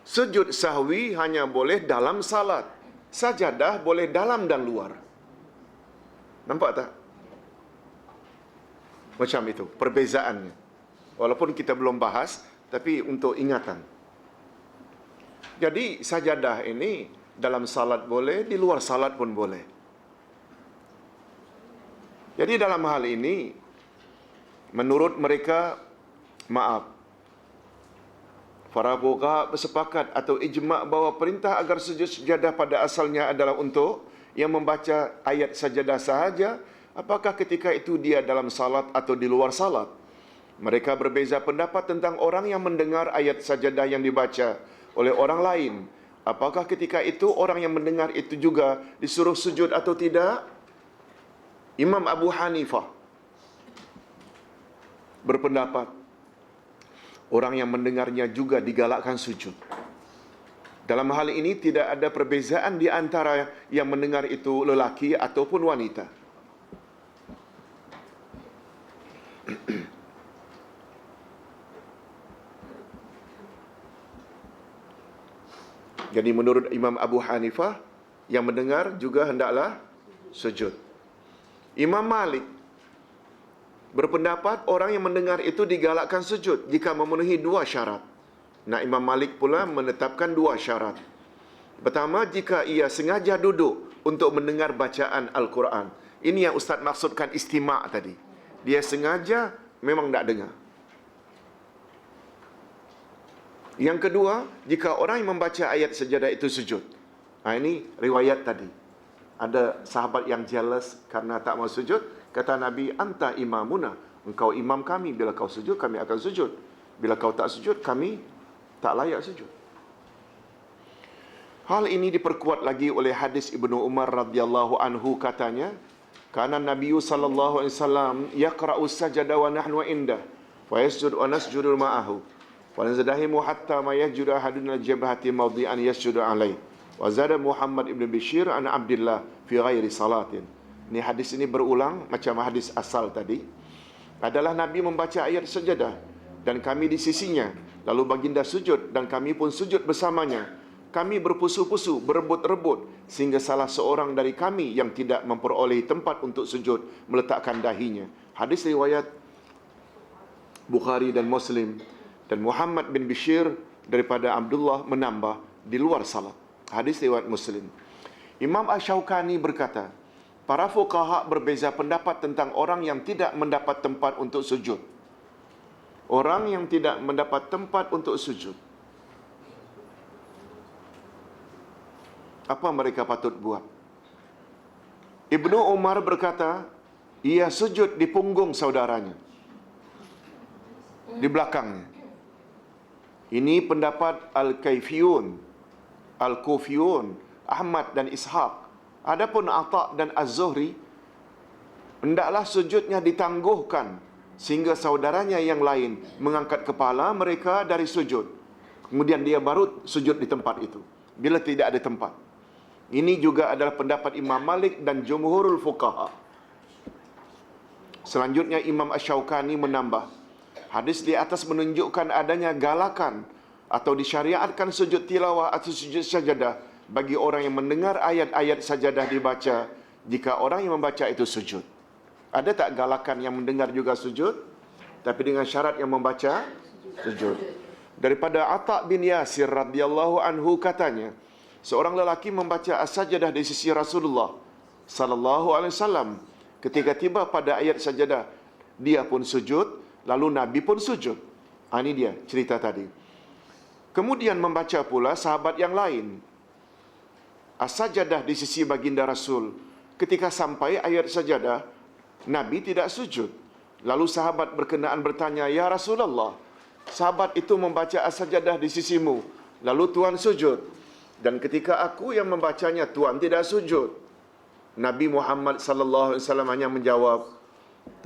Sujud sahwi hanya boleh dalam salat. Sajadah boleh dalam dan luar. Nampak tak? Macam itu perbezaannya. Walaupun kita belum bahas, tapi untuk ingatan. Jadi sajadah ini dalam salat boleh, di luar salat pun boleh. Jadi dalam hal ini, menurut mereka, maaf, para fuqaha bersepakat atau ijma' bahawa perintah agar sujud sajadah pada asalnya adalah untuk yang membaca ayat sajadah sahaja, apakah ketika itu dia dalam salat atau di luar salat. Mereka berbeza pendapat tentang orang yang mendengar ayat sajadah yang dibaca oleh orang lain. Apakah ketika itu orang yang mendengar itu juga disuruh sujud atau tidak? Imam Abu Hanifah berpendapat orang yang mendengarnya juga digalakkan sujud. Dalam hal ini tidak ada perbezaan di antara yang mendengar itu lelaki ataupun wanita. Jadi menurut Imam Abu Hanifah, yang mendengar juga hendaklah sujud. Imam Malik berpendapat orang yang mendengar itu digalakkan sujud jika memenuhi dua syarat. Nah, Imam Malik pula menetapkan dua syarat. Pertama, jika ia sengaja duduk untuk mendengar bacaan Al-Quran. Ini yang Ustaz maksudkan istima' tadi. Dia sengaja memang tak dengar. Yang kedua, jika orang yang membaca ayat sajadah itu sujud. Ini riwayat tadi. Ada sahabat yang jealous karena tak mau sujud. Kata Nabi, anta imamuna. Engkau imam kami. Bila kau sujud, kami akan sujud. Bila kau tak sujud, kami tak layak sujud. Hal ini diperkuat lagi oleh hadis Ibnu Umar radhiyallahu anhu, katanya, kana Nabi sallallahu alaihi wasallam yaqra'u sajada wa nahnu indah wa yasjud wa nasjudu ma'ahu wa nazdahimu hatta ma yasjudu ahaduna jabhati mawdi'an yasjudu alaih. Wa zada Muhammad ibn Bishir an Abdullah fi ghairi salatin. Ini hadis ini berulang macam hadis asal tadi. Adalah Nabi membaca ayat sajadah dan kami di sisinya, lalu baginda sujud dan kami pun sujud bersamanya. Kami berpusu-pusu, berebut-rebut, sehingga salah seorang dari kami yang tidak memperolehi tempat untuk sujud meletakkan dahinya. Hadis riwayat Bukhari dan Muslim. Dan Muhammad bin Bishir daripada Abdullah menambah di luar salat. Hadis riwayat Muslim. Imam Asy-Syaukani berkata, para fuqaha berbeza pendapat tentang orang yang tidak mendapat tempat untuk sujud. Orang yang tidak mendapat tempat untuk sujud, apa mereka patut buat? Ibnu Umar berkata, ia sujud di punggung saudaranya, di belakangnya. Ini pendapat Al-Kaifiyun, Al-Kufiyun, Ahmad dan Ishaq. Adapun Atha' dan Az-Zuhri, hendaklah sujudnya ditangguhkan sehingga saudaranya yang lain mengangkat kepala mereka dari sujud. Kemudian dia baru sujud di tempat itu, bila tidak ada tempat. Ini juga adalah pendapat Imam Malik dan jumhurul fuqaha. Selanjutnya Imam Asy-Syaukani menambah, hadis di atas menunjukkan adanya galakan atau disyariatkan sujud tilawah atau sujud sajadah bagi orang yang mendengar ayat-ayat sajadah dibaca jika orang yang membaca itu sujud. Ada tak galakan yang mendengar juga sujud, tapi dengan syarat yang membaca sujud? Daripada Atha' bin Yasir radhiyallahu anhu, katanya, seorang lelaki membaca as-sajadah di sisi Rasulullah sallallahu alaihi wasallam. Ketika tiba pada ayat sajadah, dia pun sujud, lalu Nabi pun sujud. Ini dia cerita tadi. Kemudian membaca pula sahabat yang lain as-sajadah di sisi baginda Rasul. Ketika sampai ayat sajadah, Nabi tidak sujud. Lalu sahabat berkenaan bertanya, ya Rasulullah, sahabat itu membaca as-sajadah di sisimu, lalu Tuhan sujud. Dan ketika aku yang membacanya, Tuhan tidak sujud. Nabi Muhammad sallallahu alaihi wasallam hanya menjawab,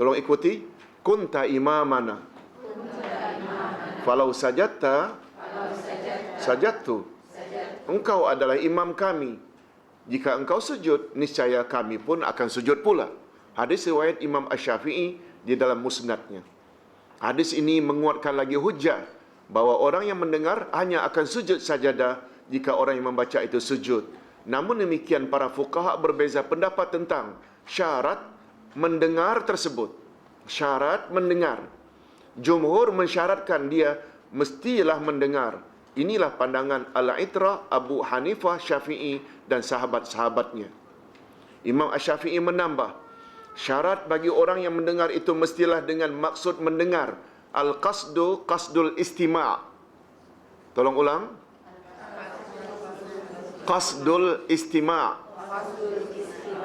tolong ikuti, kunta imamana falau sajadta sajadtu. Engkau adalah imam kami, jika engkau sujud, niscaya kami pun akan sujud pula. Hadis riwayat Imam Asy-Syafi'i di dalam musnadnya. Hadis ini menguatkan lagi hujah bahawa orang yang mendengar hanya akan sujud sajadah jika orang yang membaca itu sujud. Namun demikian, para fuqaha berbeza pendapat tentang syarat mendengar tersebut. Syarat mendengar. Jumhur mensyaratkan dia mestilah mendengar. Inilah pandangan Al-Itra, Abu Hanifah, Syafi'i dan sahabat-sahabatnya. Imam Asy-Syafi'i menambah, syarat bagi orang yang mendengar itu mestilah dengan maksud mendengar. Al-qasdu qasdul istima'. Tolong ulang. Qasdul istima'.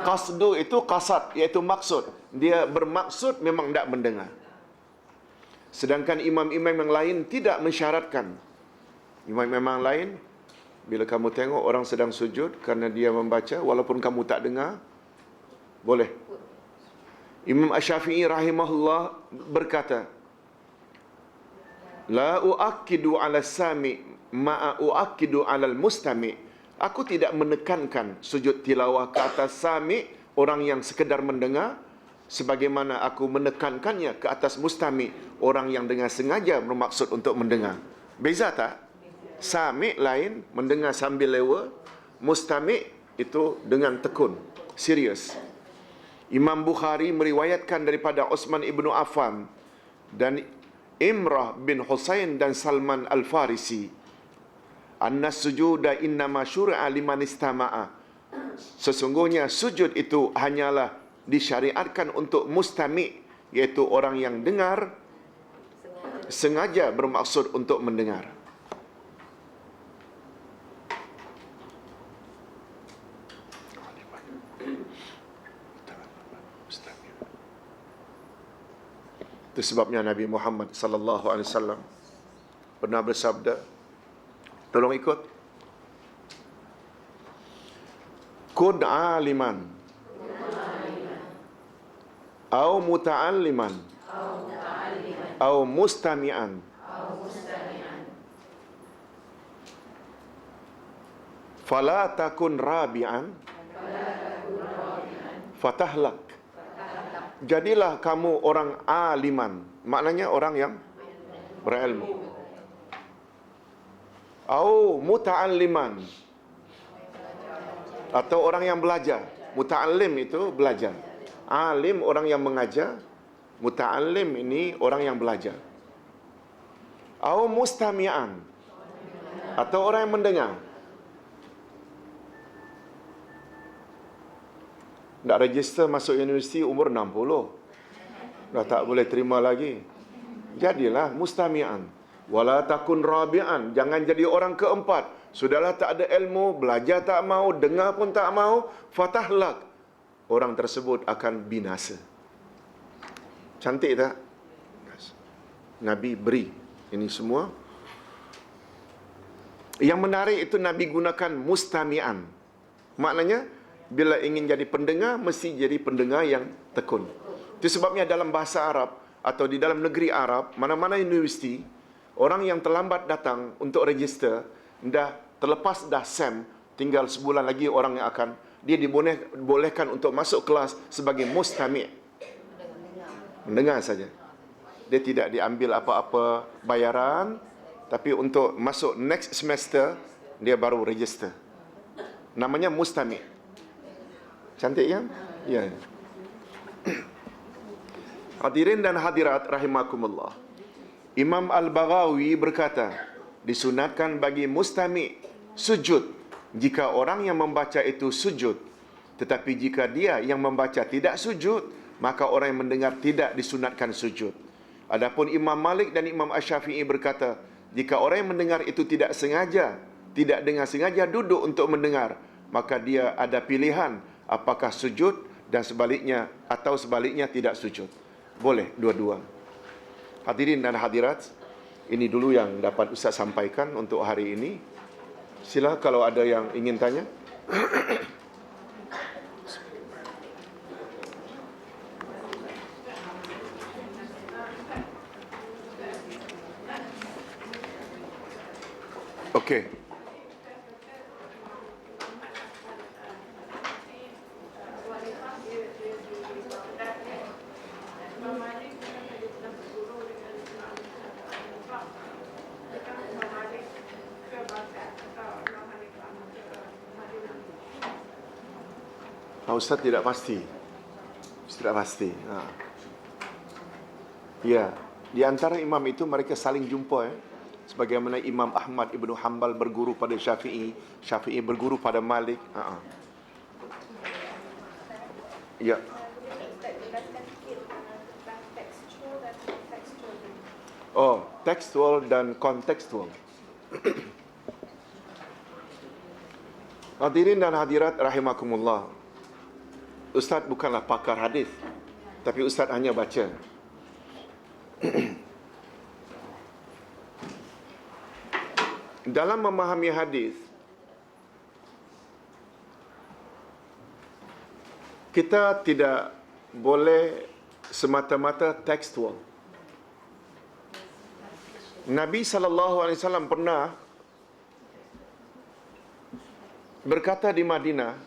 Qasdu itu qasad, iaitu maksud. Dia bermaksud memang tidak mendengar. Sedangkan imam-imam yang lain tidak mensyaratkan. Imam-imam yang lain, bila kamu tengok orang sedang sujud kerana dia membaca, walaupun kamu tak dengar, boleh. Imam Asy-Syafi'i rahimahullah berkata, La u'akkidu ala sami ma'a u'akkidu ala mustami'. Aku tidak menekankan sujud tilawah ke atas sami', orang yang sekedar mendengar, sebagaimana aku menekankannya ke atas mustami', orang yang dengan sengaja bermaksud untuk mendengar. Beza tak? Sami' lain, mendengar sambil lewa. Mustami' itu dengan tekun, serius. Imam Bukhari meriwayatkan daripada Utsman ibnu Affan dan Imrah bin Husain dan Salman Al-Farisi, anna sujuda innama syur'a liman istama'a. Sesungguhnya sujud itu hanyalah disyariatkan untuk mustami', iaitu orang yang dengar sengaja bermaksud untuk mendengar. Itu sebabnya Nabi Muhammad sallallahu alaihi wasallam pernah bersabda, tolong ikut, kun aliman au muta'alliman au mustami'an fala takun rabi'an fatahlak. Jadilah kamu orang aliman, maknanya orang yang berilmu. Au muta'alliman, atau orang yang belajar. Muta'allim itu belajar. Alim orang yang mengajar, muta'allim ini orang yang belajar. Au mustami'an, atau orang yang mendengar. Nak register masuk universiti umur 60. Dah tak boleh terima lagi. Jadilah mustami'an. Wala takun rabi'an. Jangan jadi orang keempat. Sudahlah tak ada ilmu, belajar tak mau, dengar pun tak mau, fatahlak. Orang tersebut akan binasa. Cantik tak? Nabi beri ini semua. Yang menarik itu Nabi gunakan mustami'an. Maknanya, bila ingin jadi pendengar, mesti jadi pendengar yang tekun. Itu sebabnya dalam bahasa Arab atau di dalam negeri Arab, mana-mana universiti, orang yang terlambat datang untuk register, dah terlepas dah SEM, tinggal sebulan lagi orang yang akan, dia dibolehkan untuk masuk kelas sebagai mustami'. Mendengar saja. Dia tidak diambil apa-apa bayaran, tapi untuk masuk next semester, dia baru register. Namanya mustami'. Cantik kan? Ya. Hadirin dan hadirat rahimakumullah. Imam Al-Baghawi berkata, disunatkan bagi mustami' sujud jika orang yang membaca itu sujud. Tetapi jika dia yang membaca tidak sujud, maka orang yang mendengar tidak disunatkan sujud. Adapun Imam Malik dan Imam Asy-Syafi'i berkata, jika orang yang mendengar itu tidak sengaja, tidak dengan sengaja duduk untuk mendengar, maka dia ada pilihan apakah sujud dan sebaliknya, atau sebaliknya tidak sujud. Boleh dua-dua. Hadirin dan hadirat, ini dulu yang dapat Ustaz sampaikan untuk hari ini. Sila kalau ada yang ingin tanya. Okey. Ustaz tidak pasti. Tidak pasti. Ya. Di antara imam itu mereka saling jumpa sebagaimana Imam Ahmad Ibnu Hanbal berguru pada Syafi'i, Syafi'i berguru pada Malik. Ya. Oh, tekstual dan kontekstual. Hadirin dan hadirat rahimakumullah. Ustaz bukanlah pakar hadis, tapi Ustaz hanya baca. Dalam memahami hadis, kita tidak boleh semata-mata tekstual. Nabi SAW pernah berkata di Madinah,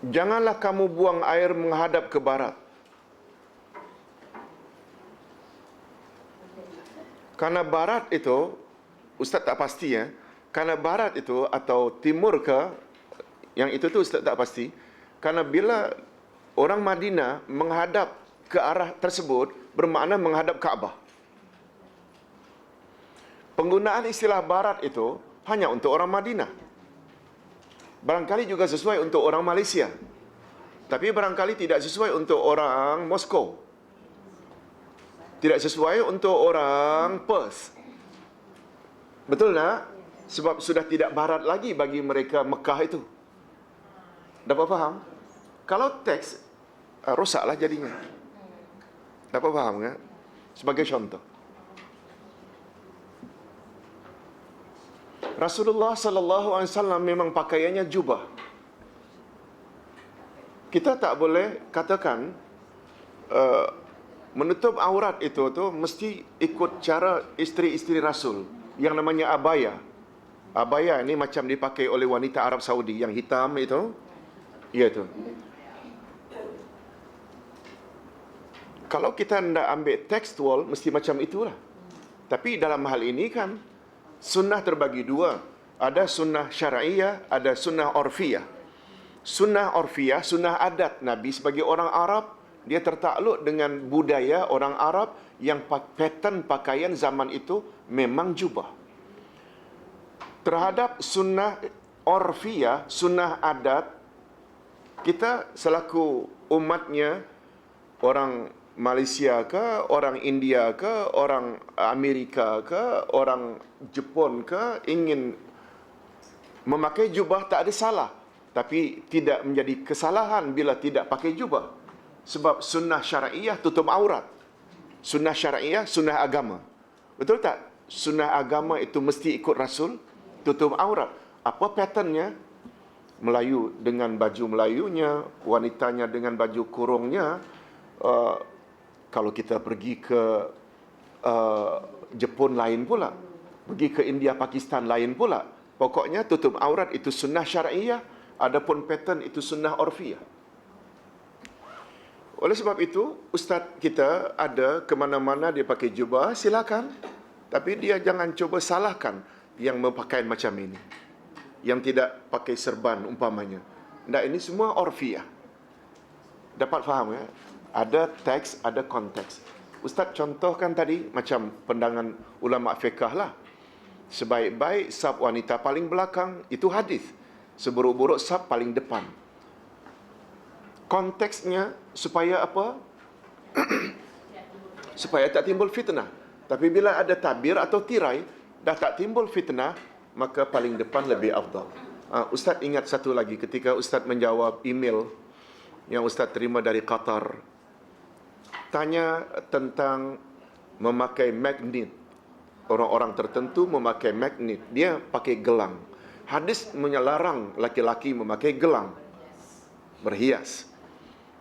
janganlah kamu buang air menghadap ke barat, karena barat itu, Ustaz tak pasti karena barat itu atau timur ke, yang itu tu Ustaz tak pasti. Karena bila orang Madinah menghadap ke arah tersebut, bermakna menghadap Kaabah. Penggunaan istilah barat itu hanya untuk orang Madinah. Barangkali juga sesuai untuk orang Malaysia, tapi barangkali tidak sesuai untuk orang Moskow, tidak sesuai untuk orang Perth. Betul tak? Sebab sudah tidak barat lagi bagi mereka Mekah itu. Dapat faham? Kalau teks, rosaklah jadinya. Dapat faham tak? Sebagai contoh, Rasulullah SAW memang pakaiannya jubah. Kita tak boleh katakan menutup aurat itu tu mesti ikut cara isteri-isteri Rasul yang namanya abaya. Abaya ini macam dipakai oleh wanita Arab Saudi yang hitam itu. Ya itu. Kalau kita hendak ambil tekstual, mesti macam itulah. Tapi dalam hal ini kan, sunnah terbagi dua. Ada sunnah syar'iyah, ada sunnah orfiyah. Sunnah orfiyah, sunnah adat Nabi sebagai orang Arab, dia tertakluk dengan budaya orang Arab yang pattern pakaian zaman itu memang jubah. Terhadap sunnah orfiyah, sunnah adat, kita selaku umatnya, orang Malaysia ke, orang India ke, orang Amerika ke, orang Jepun ke, ingin memakai jubah tak ada salah. Tapi tidak menjadi kesalahan bila tidak pakai jubah. Sebab sunnah syar'iyah tutup aurat. Sunnah syar'iyah, sunnah agama. Betul tak? Sunnah agama itu mesti ikut Rasul, tutup aurat. Apa patternnya? Melayu dengan baju Melayunya, wanitanya dengan baju kurungnya. Kalau kita pergi ke Jepun lain pula, pergi ke India, Pakistan lain pula. Pokoknya tutup aurat itu sunnah syar'iyah, adapun pattern itu sunnah orfiyah. Oleh sebab itu, ustaz kita ada ke mana-mana dia pakai jubah, silakan. Tapi dia jangan cuba salahkan yang berpakaian macam ini, yang tidak pakai serban umpamanya. Nah, ini semua orfiyah. Dapat faham ya? Ada teks, ada konteks. Ustaz contohkan tadi macam pandangan ulama fiqh lah. Sebaik-baik saf wanita paling belakang, itu hadis. Seburuk-buruk saf paling depan. Konteksnya supaya apa? Supaya tak timbul fitnah. Tapi bila ada tabir atau tirai, dah tak timbul fitnah, maka paling depan lebih afdal. Ustaz ingat satu lagi ketika Ustaz menjawab email yang Ustaz terima dari Qatar, tanya tentang memakai magnet. Orang-orang tertentu memakai magnet, dia pakai gelang. Hadis melarang laki-laki memakai gelang, berhias.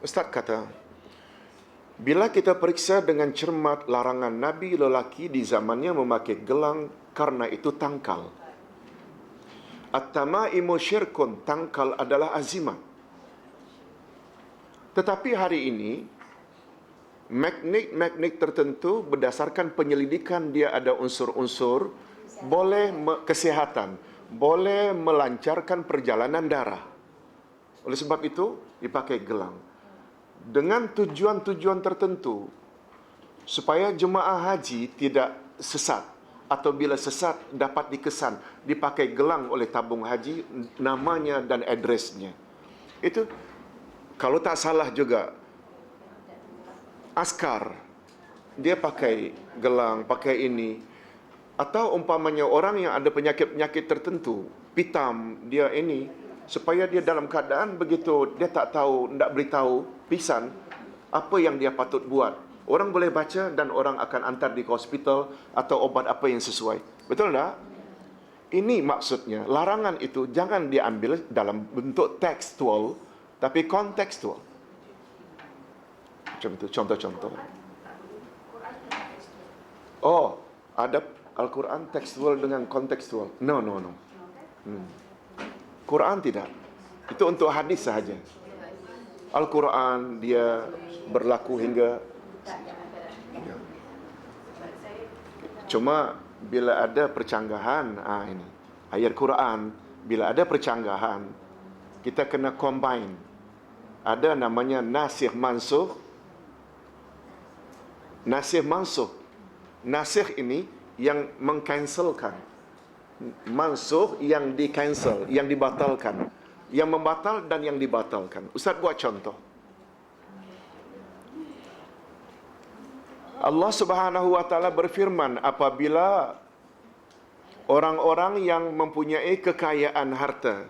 Ustaz kata, bila kita periksa dengan cermat larangan Nabi lelaki di zamannya memakai gelang karena itu tangkal. At-tama'imu syirkun, tangkal adalah azimat. Tetapi hari ini, magnet-magnet tertentu berdasarkan penyelidikan dia ada unsur-unsur boleh kesihatan, boleh melancarkan perjalanan darah. Oleh sebab itu, dipakai gelang. Dengan tujuan-tujuan tertentu, supaya jemaah haji tidak sesat. Atau bila sesat, dapat dikesan. Dipakai gelang oleh tabung haji, namanya dan adresnya. Itu, kalau tak salah juga, askar, dia pakai gelang, pakai ini. Atau umpamanya orang yang ada penyakit-penyakit tertentu, pitam, dia ini, supaya dia dalam keadaan begitu, dia tak tahu, tak beritahu, pisan, apa yang dia patut buat. Orang boleh baca dan orang akan hantar di hospital atau obat apa yang sesuai. Betul tak? Ini maksudnya, larangan itu jangan diambil dalam bentuk tekstual, tapi kontekstual. Macam itu, contoh-contoh. Oh, ada Al-Quran tekstual dengan kontekstual. No. Quran tidak. Itu untuk hadis sahaja. Al-Quran dia berlaku hingga ya. Cuma bila ada percanggahan, ini ayat Quran, bila ada percanggahan, kita kena combine. Ada namanya nasikh mansukh. Nasikh mansukh. Nasikh ini yang mengcancelkan. Mansukh yang di-cancel, yang dibatalkan. Yang membatal dan yang dibatalkan. Ustaz buat contoh. Allah Subhanahu wa taala berfirman, apabila orang-orang yang mempunyai kekayaan harta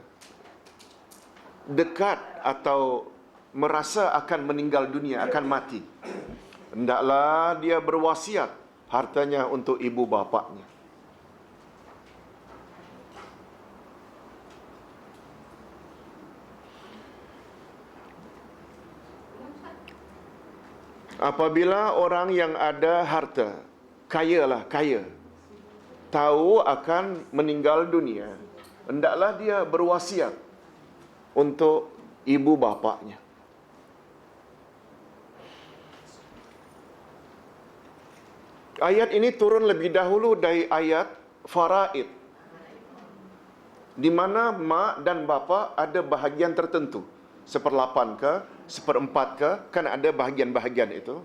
dekat atau merasa akan meninggal dunia, akan mati, hendaklah dia berwasiat hartanya untuk ibu bapaknya. Apabila orang yang ada harta, kaya, tahu akan meninggal dunia, hendaklah dia berwasiat untuk ibu bapaknya. Ayat ini turun lebih dahulu dari ayat faraid, di mana mak dan bapa ada bahagian tertentu, 1/8 ke, 1/4 ke, kan ada bahagian-bahagian itu.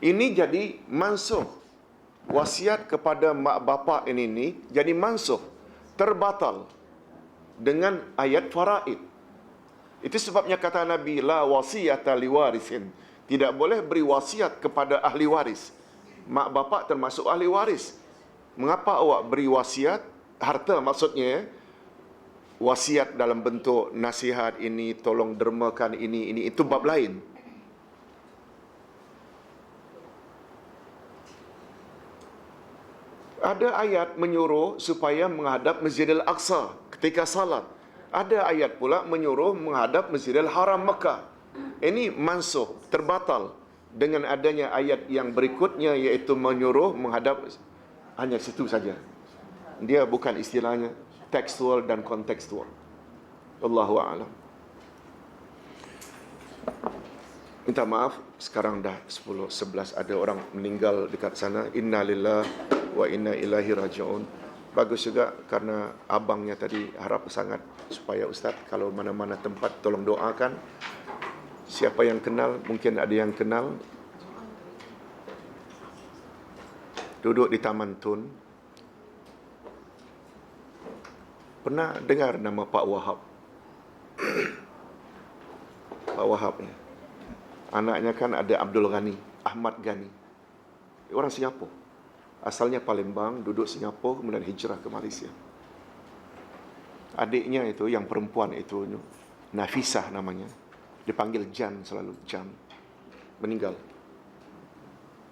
Ini jadi mansukh. Wasiat kepada mak bapa ini jadi mansukh, terbatal dengan ayat faraid. Itu sebabnya kata Nabi, la wasiyata liwarisin. Tidak boleh beri wasiat kepada ahli waris. Mak bapa termasuk ahli waris. Mengapa awak beri wasiat harta? Maksudnya wasiat dalam bentuk nasihat ini, tolong dermakan ini, itu bab lain. Ada ayat menyuruh supaya menghadap Masjidil Aqsa ketika salat. Ada ayat pula menyuruh menghadap Masjidil Haram Mekah. Ini mansukh, terbatal dengan adanya ayat yang berikutnya, iaitu menyuruh menghadap hanya situ saja. Dia bukan istilahnya tekstual dan kontekstual. Allahu a'lam. Minta maaf, sekarang dah 10:11 ada orang meninggal dekat sana. Inna lillahi wa inna ilaihi raji'un. Bagus juga karena abangnya tadi harap sangat supaya Ustaz kalau mana-mana tempat tolong doakan. Siapa yang kenal, mungkin ada yang kenal, duduk di Taman Tun. Pernah dengar nama Pak Wahab? Pak Wahab ni. Anaknya kan ada Abdul Ghani, Ahmad Ghani. Orang Singapura. Asalnya Palembang, duduk Singapura, kemudian hijrah ke Malaysia. Adiknya itu, yang perempuan itu, Nafisah namanya. Dipanggil Jan selalu, Jan. Meninggal.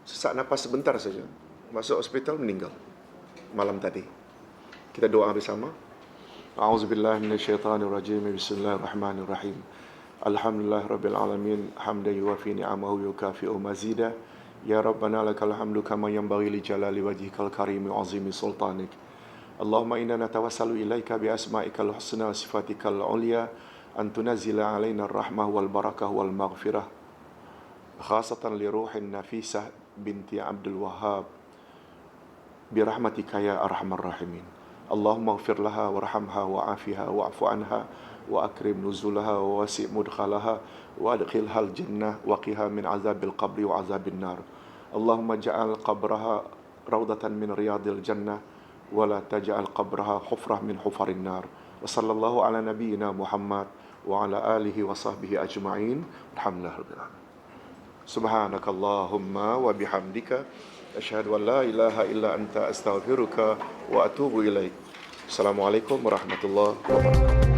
Sesak nafas sebentar saja. Masuk hospital, meninggal. Malam tadi. Kita doa bersama. A'udzubillahi minasyaitanirrajim. Bismillahirrahmanirrahim. Alhamdulillah rabbil alamin, hamdan yuwafi ni'amahu yukafi'u mazidah. Ya Rabbana lakal hamdu kama yanbaghi li jalali wajhikal karimi wa azimi sultanik. Allahumma inna natawassalu ilaika bi asma'ikal husna wa sifatikal ulya an tunazzila alaina ar-rahmah wal barakah wal maghfirah khasatan li ruhin Nafisah binti Abdul Wahhab bi rahmatika ya arhamar rahimin. Allahumma ighfir laha warhamha wa'afiha wa'fu anha وأكرم نزلها ووسع مدخلها وأدخلها الجنة وقها من عذاب القبر وعذاب النار. اللهم اجعل قبرها روضة من رياض الجنة ولا تجعل قبرها حفرة من حفر النار. وصلى الله على نبينا محمد وعلى آله وصحبه أجمعين. الحمد لله رب العالمين. سبحانك اللهم وبحمدك أشهد أن لا إله إلا أنت أستغفرك وأتوب إليك. السلام عليكم ورحمة الله وبركاته.